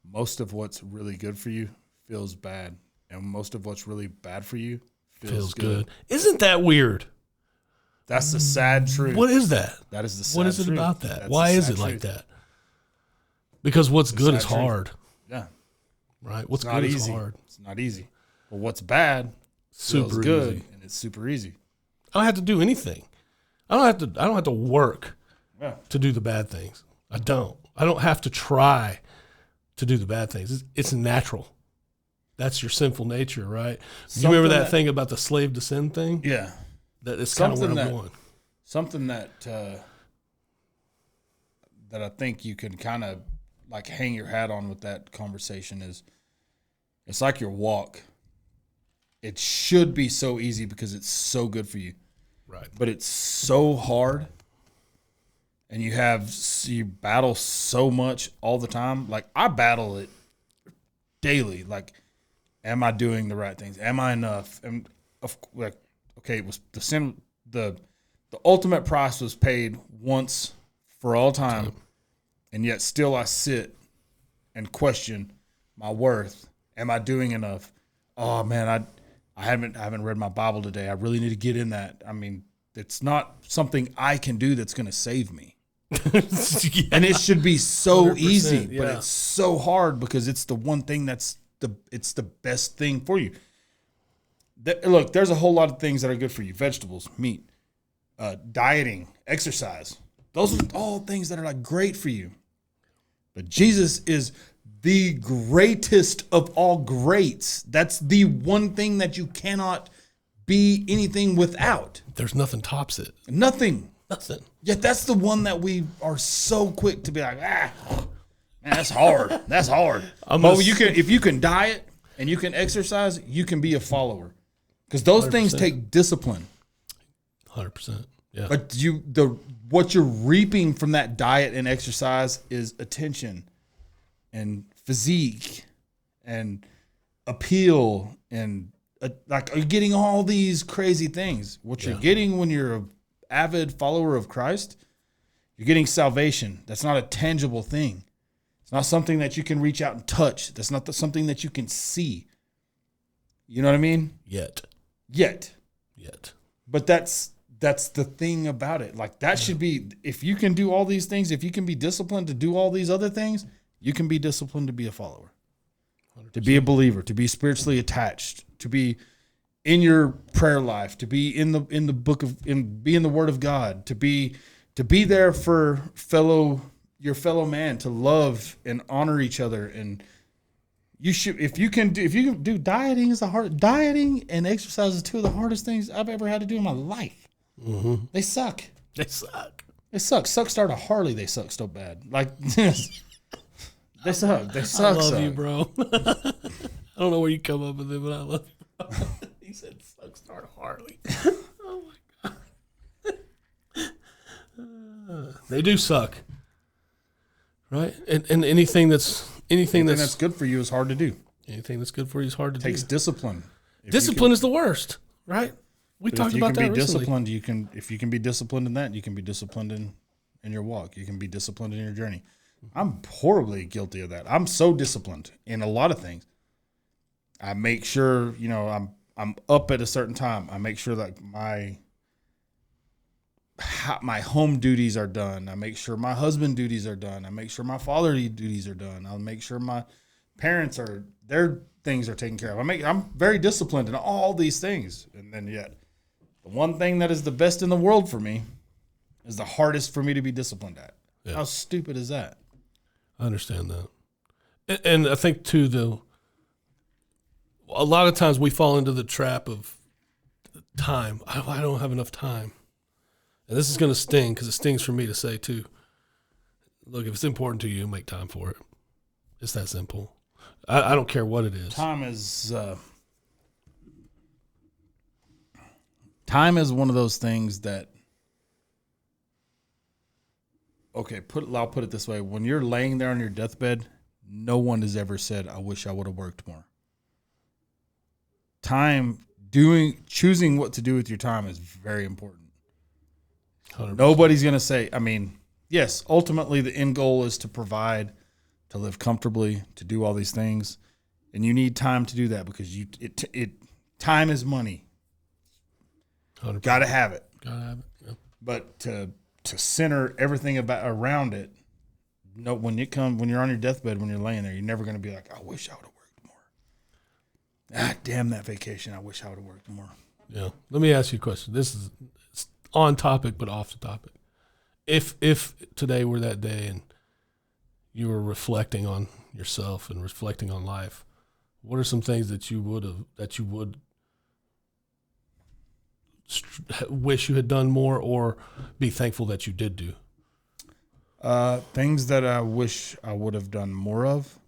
Most of what's really good for you feels bad. And most of what's really bad for you feels good. Isn't that weird? That's the sad truth. What is that? That is the sad What is it truth. about that? That's Why the is sad it like truth. that? Because what's good is sad truth. hard, Yeah. right? What's It's not good easy. is hard. It's not easy. But what's bad Super feels good, easy. and it's super easy. I don't have to do anything. I don't have to work Yeah. to do the bad things. I don't have to try to do the bad things. It's natural. That's your sinful nature, right? You remember that thing about the slave to sin thing? Yeah. That it's kind of where I'm going. Something that that I think you can kind of like hang your hat on with that conversation is it's like your walk. It should be so easy because it's so good for you. Right. But it's so hard and you battle so much all the time. Like I battle it daily. Like, am I doing the right things? Am I enough? And like, okay, it was the sin. The ultimate price was paid once for all time, and yet still I sit and question my worth. Am I doing enough? Oh man, I haven't read my Bible today. I really need to get in that. I mean, it's not something I can do that's going to save me. Yeah. And it should be so easy, yeah. but it's so hard because it's the one thing that's it's the best thing for you. Look, there's a whole lot of things that are good for you: vegetables, meat, dieting, exercise. Those are all things that are like great for you. But Jesus is the greatest of all greats. That's the one thing that you cannot be anything without. There's nothing tops it. Nothing. Nothing. Yet that's the one that we are so quick to be like, man, that's hard. That's hard. But if you can diet and you can exercise, you can be a follower. Because those 100%. things take discipline. 100%. Yeah. But what you're reaping from that diet and exercise is attention and physique and appeal and like you're getting all these crazy things. What you're getting when you're an avid follower of Christ, you're getting salvation. That's not a tangible thing. It's not something that you can reach out and touch. That's not something that you can see. You know what I mean? Yet. But that's the thing about it. Like that should be, if you can do all these things, if you can be disciplined to do all these other things, you can be disciplined to be a follower, 100%. To be a believer, to be spiritually attached, to be in your prayer life, to be in the book of, be in the Word of God, to be there for your fellow man, to love and honor each other. And you should, if you can do dieting dieting and exercise is two of the hardest things I've ever had to do in my life. Mm-hmm. They suck. They suck. Suck start a Harley. They suck so bad. Like this. They suck. They suck. I love you, bro. I don't know where you come up with it, but I love you, bro. He said suck start a Harley. Oh my God. They do suck. Right? And anything that's good for you is hard to do. Anything that's good for you is hard to do. Takes discipline. Discipline is the worst, right? We talked about that recently. If you can be disciplined in that, you can be disciplined in your walk. You can be disciplined in your journey. I'm horribly guilty of that. I'm so disciplined in a lot of things. I make sure, I'm up at a certain time. I make sure that my home duties are done. I make sure my husband duties are done. I make sure my fatherly duties are done. I'll make sure my parents their things are taken care of. I'm very disciplined in all these things. And then yet the one thing that is the best in the world for me is the hardest for me to be disciplined at. Yeah. How stupid is that? I understand that. And I think too, a lot of times we fall into the trap of time. I don't have enough time. And this is going to sting because it stings for me to say too. Look, if it's important to you, make time for it. It's that simple. I don't care what it is. Time is one of those things that, okay, I'll put it this way. When you're laying there on your deathbed, no one has ever said, I wish I would have worked more. Choosing what to do with your time is very important. 100%. Nobody's going to say, yes, ultimately the end goal is to provide, to live comfortably, to do all these things. And you need time to do that because time is money. 100%. Got to have it. Gotta have it. Yeah. But to center everything around it, when you're on your deathbed, when you're laying there, you're never going to be like, I wish I would have worked more. Damn that vacation. I wish I would have worked more. Yeah. Let me ask you a question. This is on topic, but off the topic. If today were that day and you were reflecting on yourself and reflecting on life, what are some things that you would wish you had done more or be thankful that you did do? Things that I wish I would have done more of.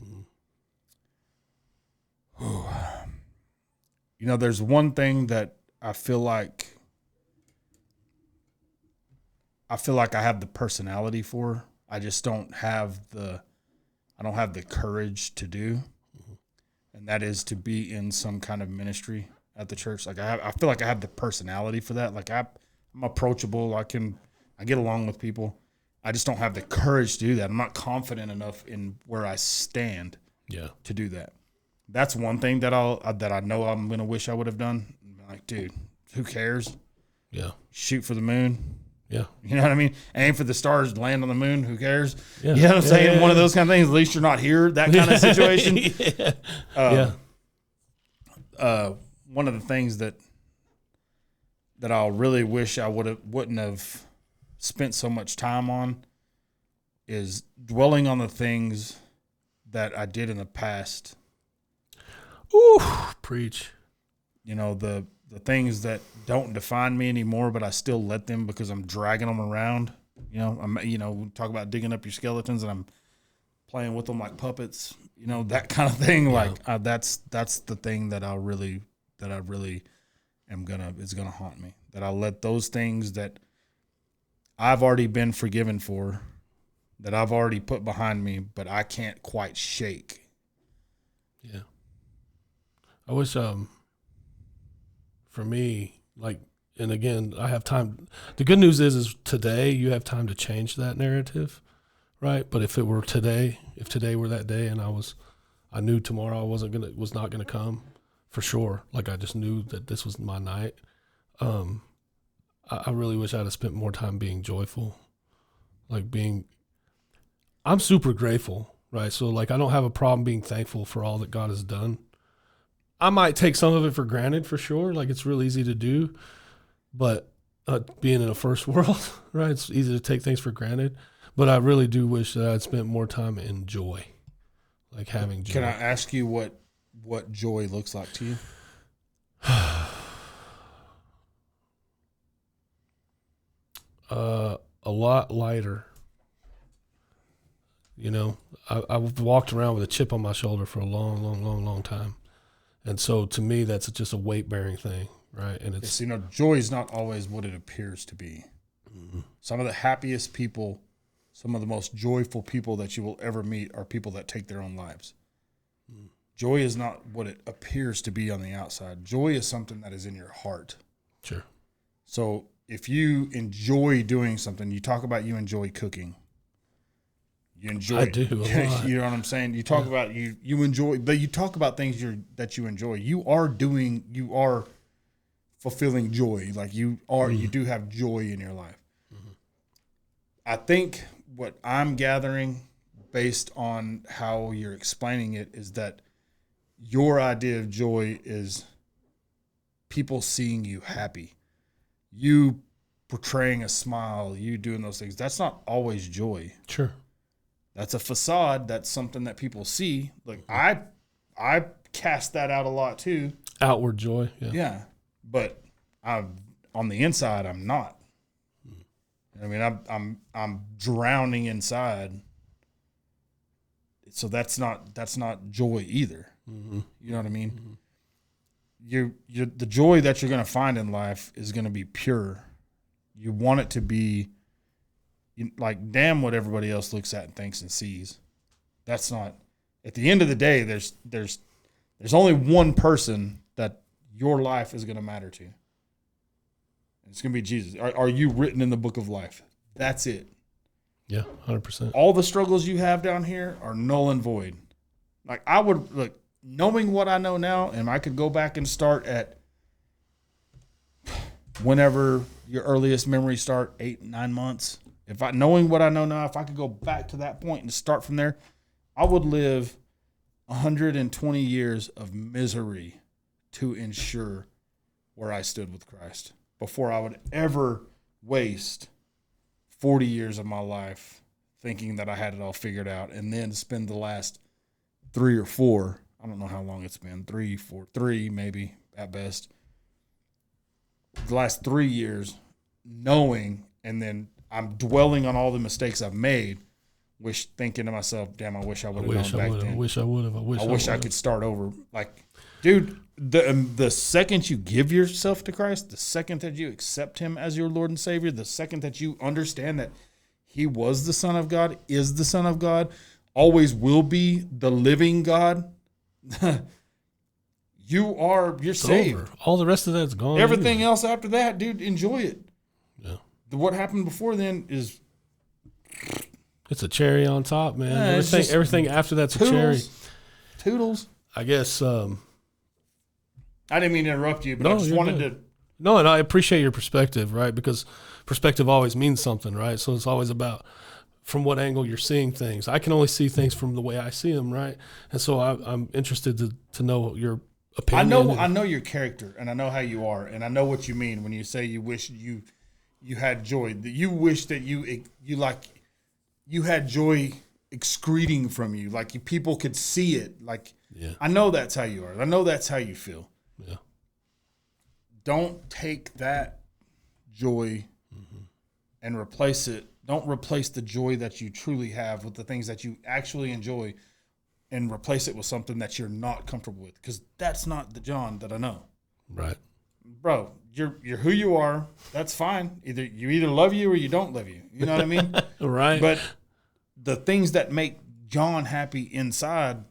There's one thing that I feel like I have the personality for. I just don't have the courage to do. And that is to be in some kind of ministry at the church. Like I feel like I have the personality for that. Like I'm approachable. I get along with people. I just don't have the courage to do that. I'm not confident enough in where I stand to do that. That's one thing that I know I'm going to wish I would have done. Like, dude, who cares? Yeah. Shoot for the moon. Yeah. You know what I mean? Aim for the stars, land on the moon. Who cares? Yeah. You know what I'm saying? One of those kind of things. At least you're not here. That kind of situation. One of the things that I'll really wish I wouldn't have spent so much time on is dwelling on the things that I did in the past. Ooh, preach. The things that don't define me anymore, but I still let them because I'm dragging them around. We talk about digging up your skeletons and I'm playing with them like puppets, that kind of thing. Yeah. Like that's the thing that I really is gonna haunt me. That I let those things that I've already been forgiven for, that I've already put behind me, but I can't quite shake. Yeah. I wish, for me, and again, I have time. The good news is today you have time to change that narrative, right? But if today were that day and I knew tomorrow was not gonna come for sure. Like I just knew that this was my night. I really wish I'd have spent more time being joyful, I'm super grateful, right? So I don't have a problem being thankful for all that God has done. I might take some of it for granted for sure. It's real easy to do, but being in a first world, right? It's easy to take things for granted, but I really do wish that I'd spent more time in joy, having joy. Can I ask you what joy looks like to you? A lot lighter. I've walked around with a chip on my shoulder for a long, long, long, long time. And so to me, that's just a weight-bearing thing, right? And it's joy is not always what it appears to be. Mm-hmm. Some of the happiest people, some of the most joyful people that you will ever meet are people that take their own lives. Mm. Joy is not what it appears to be on the outside. Joy is something that is in your heart. Sure. So if you enjoy doing something, you talk about you enjoy cooking. You enjoy. I do a lot. You know what I'm saying? You talk about you enjoy, but you talk about things that you enjoy. You are fulfilling joy. You do have joy in your life. Mm-hmm. I think what I'm gathering based on how you're explaining it is that your idea of joy is people seeing you happy. You portraying a smile, you doing those things. That's not always joy. Sure. That's a facade. That's something that people see. I cast that out a lot too. Outward joy. Yeah. Yeah. But on the inside, I'm not. I mean, I'm drowning inside. So that's not joy either. Mm-hmm. You know what I mean? Mm-hmm. The joy that you're going to find in life is going to be pure. You want it to be damn what everybody else looks at and thinks and sees. That's not. At the end of the day, there's only one person that your life is going to matter to. It's going to be Jesus. Are you written in the book of life? That's it. Yeah, 100%. All the struggles you have down here are null and void. knowing what I know now, and I could go back and start at whenever your earliest memories start, 8-9 months. Knowing what I know now, if I could go back to that point and start from there, I would live 120 years of misery to ensure where I stood with Christ before I would ever waste 40 years of my life thinking that I had it all figured out, and then spend the last 3 or 4, I don't know how long it's been, 3 maybe at best, the last 3 years knowing, and then I'm dwelling on all the mistakes I've made, thinking to myself, damn, I wish I would have gone back then. I wish I would have. I wish I could start over. Like, dude, the second you give yourself to Christ, the second that you accept him as your Lord and Savior, the second that you understand that he was the Son of God, is the Son of God, always will be the living God, you're saved. Over. All the rest of that's gone. Everything else after that, dude, enjoy it. Yeah. What happened before then is... It's a cherry on top, man. Yeah, everything after that's a cherry. Toodles. I guess... I didn't mean to interrupt you, but I just wanted to... No, and I appreciate your perspective, right? Because perspective always means something, right? So it's always about from what angle you're seeing things. I can only see things from the way I see them, right? And so I'm interested to know your opinion. I know your character, and I know how you are, and I know what you mean when you say you wish you had joy. That you wish that you had joy excreting from you, like people could see it. Like, yeah. I know that's how you are. I know that's how you feel. Yeah. Don't take that joy and replace it. Don't replace the joy that you truly have with the things that you actually enjoy, and replace it with something that you're not comfortable with, because that's not the John that I know. Right. Bro, you're who you are. That's fine. You either love you or you don't love you. You know what I mean? Right. But the things that make John happy inside,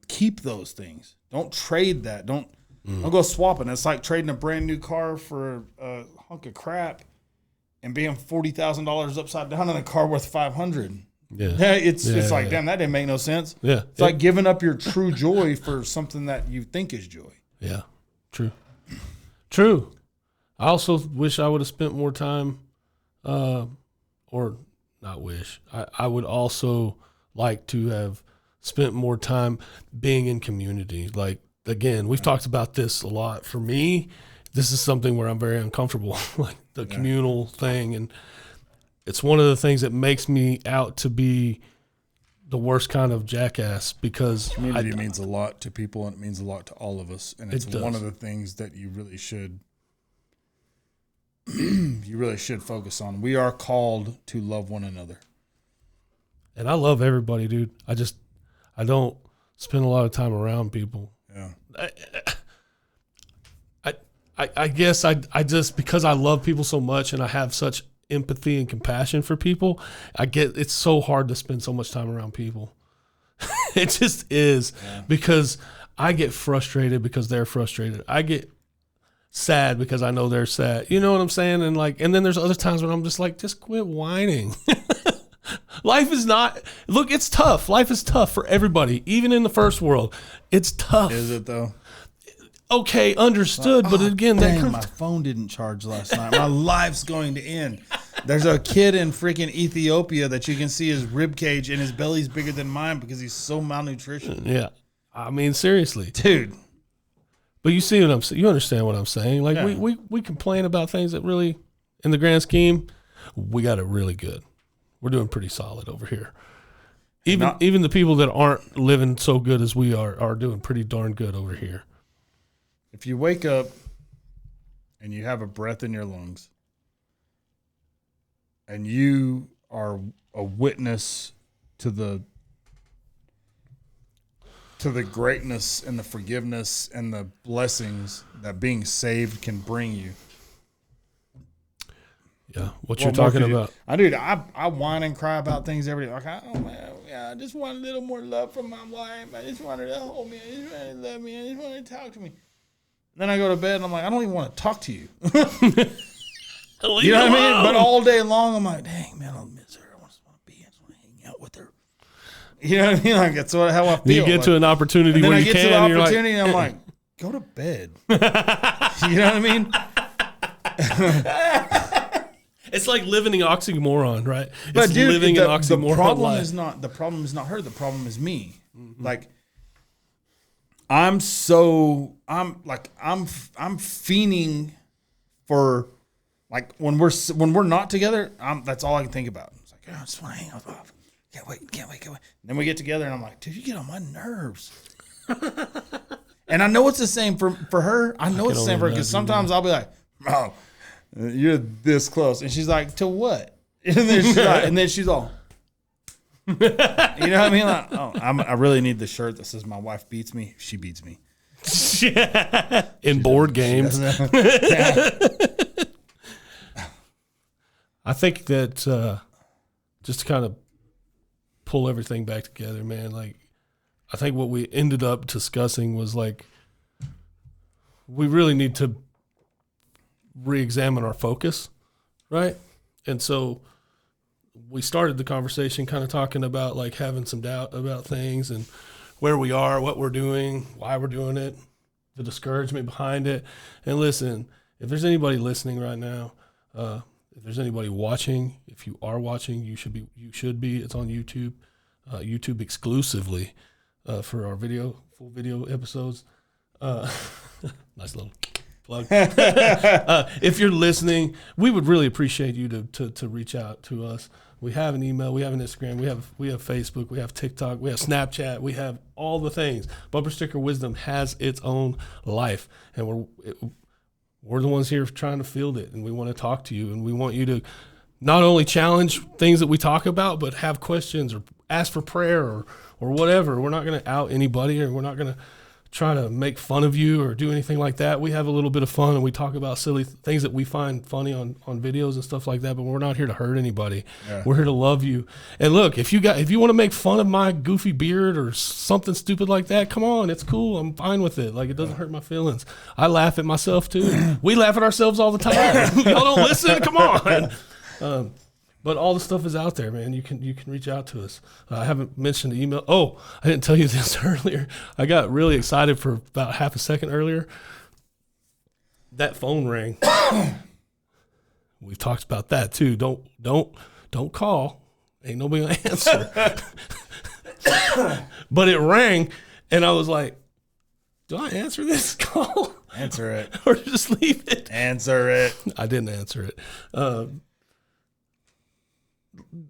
keep those things. Don't trade that. Don't go swapping. It's like trading a brand new car for a hunk of crap and being $40,000 upside down in a car worth $500. Yeah. It's like, damn, that didn't make no sense. Yeah. It's like giving up your true joy for something that you think is joy. Yeah. True. I also wish I would have spent more time, or not wish. I would also like to have spent more time being in community. Like, again, we've talked about this a lot. For me, this is something where I'm very uncomfortable, like the communal thing. And it's one of the things that makes me out to be the worst kind of jackass, because community means a lot to people, and it means a lot to all of us. And it's one of the things that you really should focus on. We are called to love one another. And I love everybody, dude. I don't spend a lot of time around people. Yeah. I guess I just, because I love people so much and I have such empathy and compassion for people, it's so hard to spend so much time around people. It just is, because I get frustrated because they're frustrated. I get sad because I know they're sad. You know what I'm saying? And then there's other times when I'm just like, just quit whining. Life is not, look, it's tough. Life is tough for everybody, even in the first world. It's tough. Is it though? Okay, understood, but again, my phone didn't charge last night. My life's going to end. There's a kid in freaking Ethiopia that you can see his rib cage and his belly's bigger than mine because he's so malnutrition. Yeah, I mean, seriously, dude. But you see what I'm saying? You understand what I'm saying? Like, we complain about things that really, in the grand scheme, we got it really good. We're doing pretty solid over here. Even the people that aren't living so good as we are doing pretty darn good over here. If you wake up and you have a breath in your lungs and you are a witness to the greatness and the forgiveness and the blessings that being saved can bring you. Yeah, what you're talking about. I whine and cry about things every day. Like, I just want a little more love from my wife. I just want her to hold me. I just want her to love me. I just want her to talk to me. Then I go to bed and I'm like, I don't even want to talk to you. You know what I mean? But all day long, I'm like, dang, man, I'll miss her. I just want to be. I just want to hang out with her. You know what I mean? Like that's how I feel. You get to an opportunity where you can, and you're like, and I'm like, go to bed. You know what I mean? It's like living an oxymoron, right? But it's dude, living an oxymoron. The problem life. is not her. The problem is me. Mm-hmm. Like I'm fiending for like when we're not together. That's all I can think about. It's like, I just want to hang out. Can't wait. And then we get together, and I'm like, dude, you get on my nerves. And I know it's the same for her. I know it's the same for her because sometimes I'll be like, oh, you're this close, and she's like, to what? And then she's all, you know what I mean? Like, oh, I really need the shirt that says my wife beats me. She beats me in board games. I think that just to kind of pull everything back together, man. Like, I think what we ended up discussing was like we really need to re-examine our focus, right? And so we started the conversation kind of talking about like having some doubt about things and where we are, what we're doing, why we're doing it, the discouragement behind it. And listen, if there's anybody listening right now, if there's anybody watching, if you are watching, you should be. It's on YouTube, YouTube exclusively for our full video episodes. Nice little plug. If you're listening, we would really appreciate you to reach out to us. We have an email, we have an Instagram, we have Facebook, we have TikTok, we have Snapchat, we have all the things. Bumper Sticker Wisdom has its own life, and we're the ones here trying to field it, and we want to talk to you, and we want you to not only challenge things that we talk about, but have questions or ask for prayer or whatever. We're not going to out anybody, or we're not going to try to make fun of you or do anything like that. We have a little bit of fun, and we talk about silly things that we find funny on videos and stuff like that, but we're not here to hurt anybody. Yeah. We're here to love you. And look, if you want to make fun of my goofy beard or something stupid like that, come on, it's cool. I'm fine with it. Like, it doesn't hurt my feelings. I laugh at myself too. We laugh at ourselves all the time. Y'all don't listen? Come on. But all the stuff is out there, man. You can reach out to us. I haven't mentioned the email. Oh, I didn't tell you this earlier. I got really excited for about half a second earlier. That phone rang. We've talked about that too. Don't call. Ain't nobody gonna answer. But it rang, and I was like, do I answer this call? Answer it. Or just leave it? Answer it. I didn't answer it.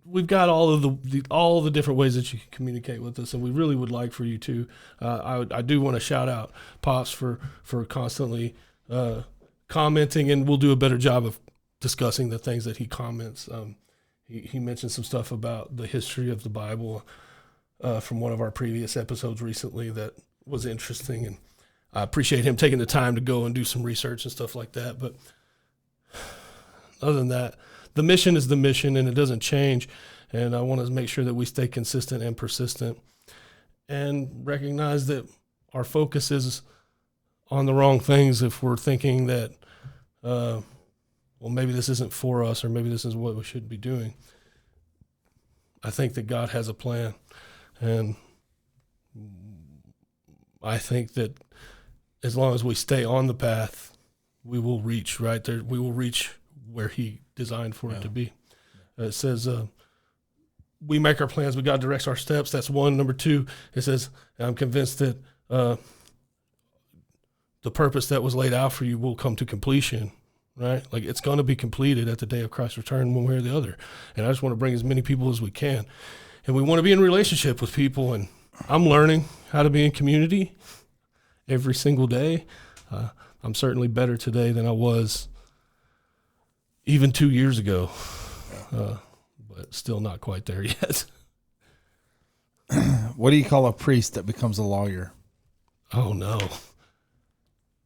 We've got all of the different ways that you can communicate with us, and we really would like for you to. I do want to shout out Pops for constantly commenting, and we'll do a better job of discussing the things that he comments. He mentioned some stuff about the history of the Bible from one of our previous episodes recently that was interesting, and I appreciate him taking the time to go and do some research and stuff like that. But other than that, the mission is the mission, and it doesn't change. And I want to make sure that we stay consistent and persistent and recognize that our focus is on the wrong things if we're thinking that, well, maybe this isn't for us, or maybe this is what we should be doing. I think that God has a plan, and I think that as long as we stay on the path, we will reach right there. We will reach where He designed for it to be. It says, we make our plans, but God directs our steps. That's one. Number two, it says, I'm convinced that the purpose that was laid out for you will come to completion, right? Like, it's going to be completed at the day of Christ's return, one way or the other. And I just want to bring as many people as we can. And we want to be in relationship with people. And I'm learning how to be in community every single day. I'm certainly better today than I was even 2 years ago, but still not quite there yet. What do you call a priest that becomes a lawyer? Oh, no.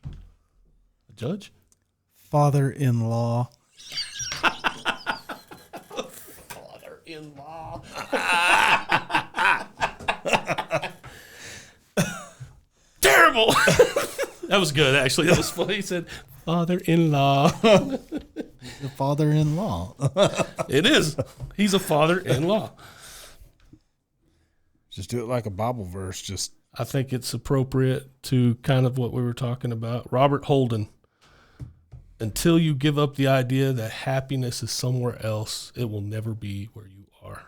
A judge? Father-in-law. Father-in-law. Terrible. That was good, actually. That was funny. He said, father-in-law. The father-in-law. It is. He's a father-in-law. Just do it like a Bible verse. Just I think it's appropriate to kind of what we were talking about. Robert Holden. Until you give up the idea that happiness is somewhere else, it will never be where you are.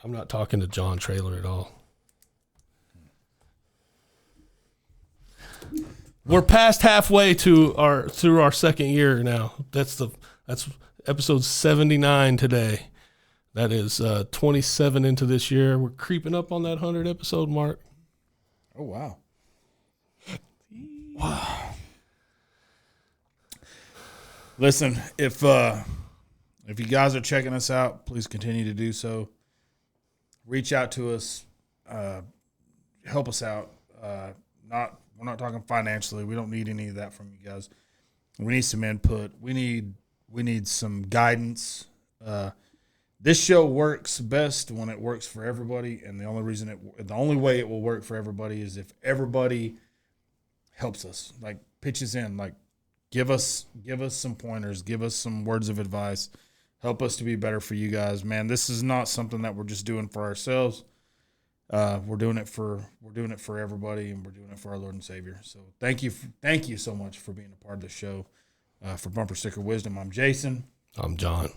I'm not talking to John Traylor at all. We're past halfway through our second year now. That's episode 79 today. That is 27 into this year. We're creeping up on that 100 episode mark. Oh wow. Wow. Listen, if you guys are checking us out, please continue to do so. Reach out to us, help us out. We're not talking financially. We don't need any of that from you guys. We need some input. We need some guidance. This show works best when it works for everybody, and the only way it will work for everybody is if everybody helps us, like pitches in, like give us some pointers, give us some words of advice, help us to be better for you guys. Man, this is not something that we're just doing for ourselves. We're doing it for everybody, and we're doing it for our Lord and Savior. So thank you so much for being a part of the show. For Bumper Sticker Wisdom, I'm Jason. I'm John.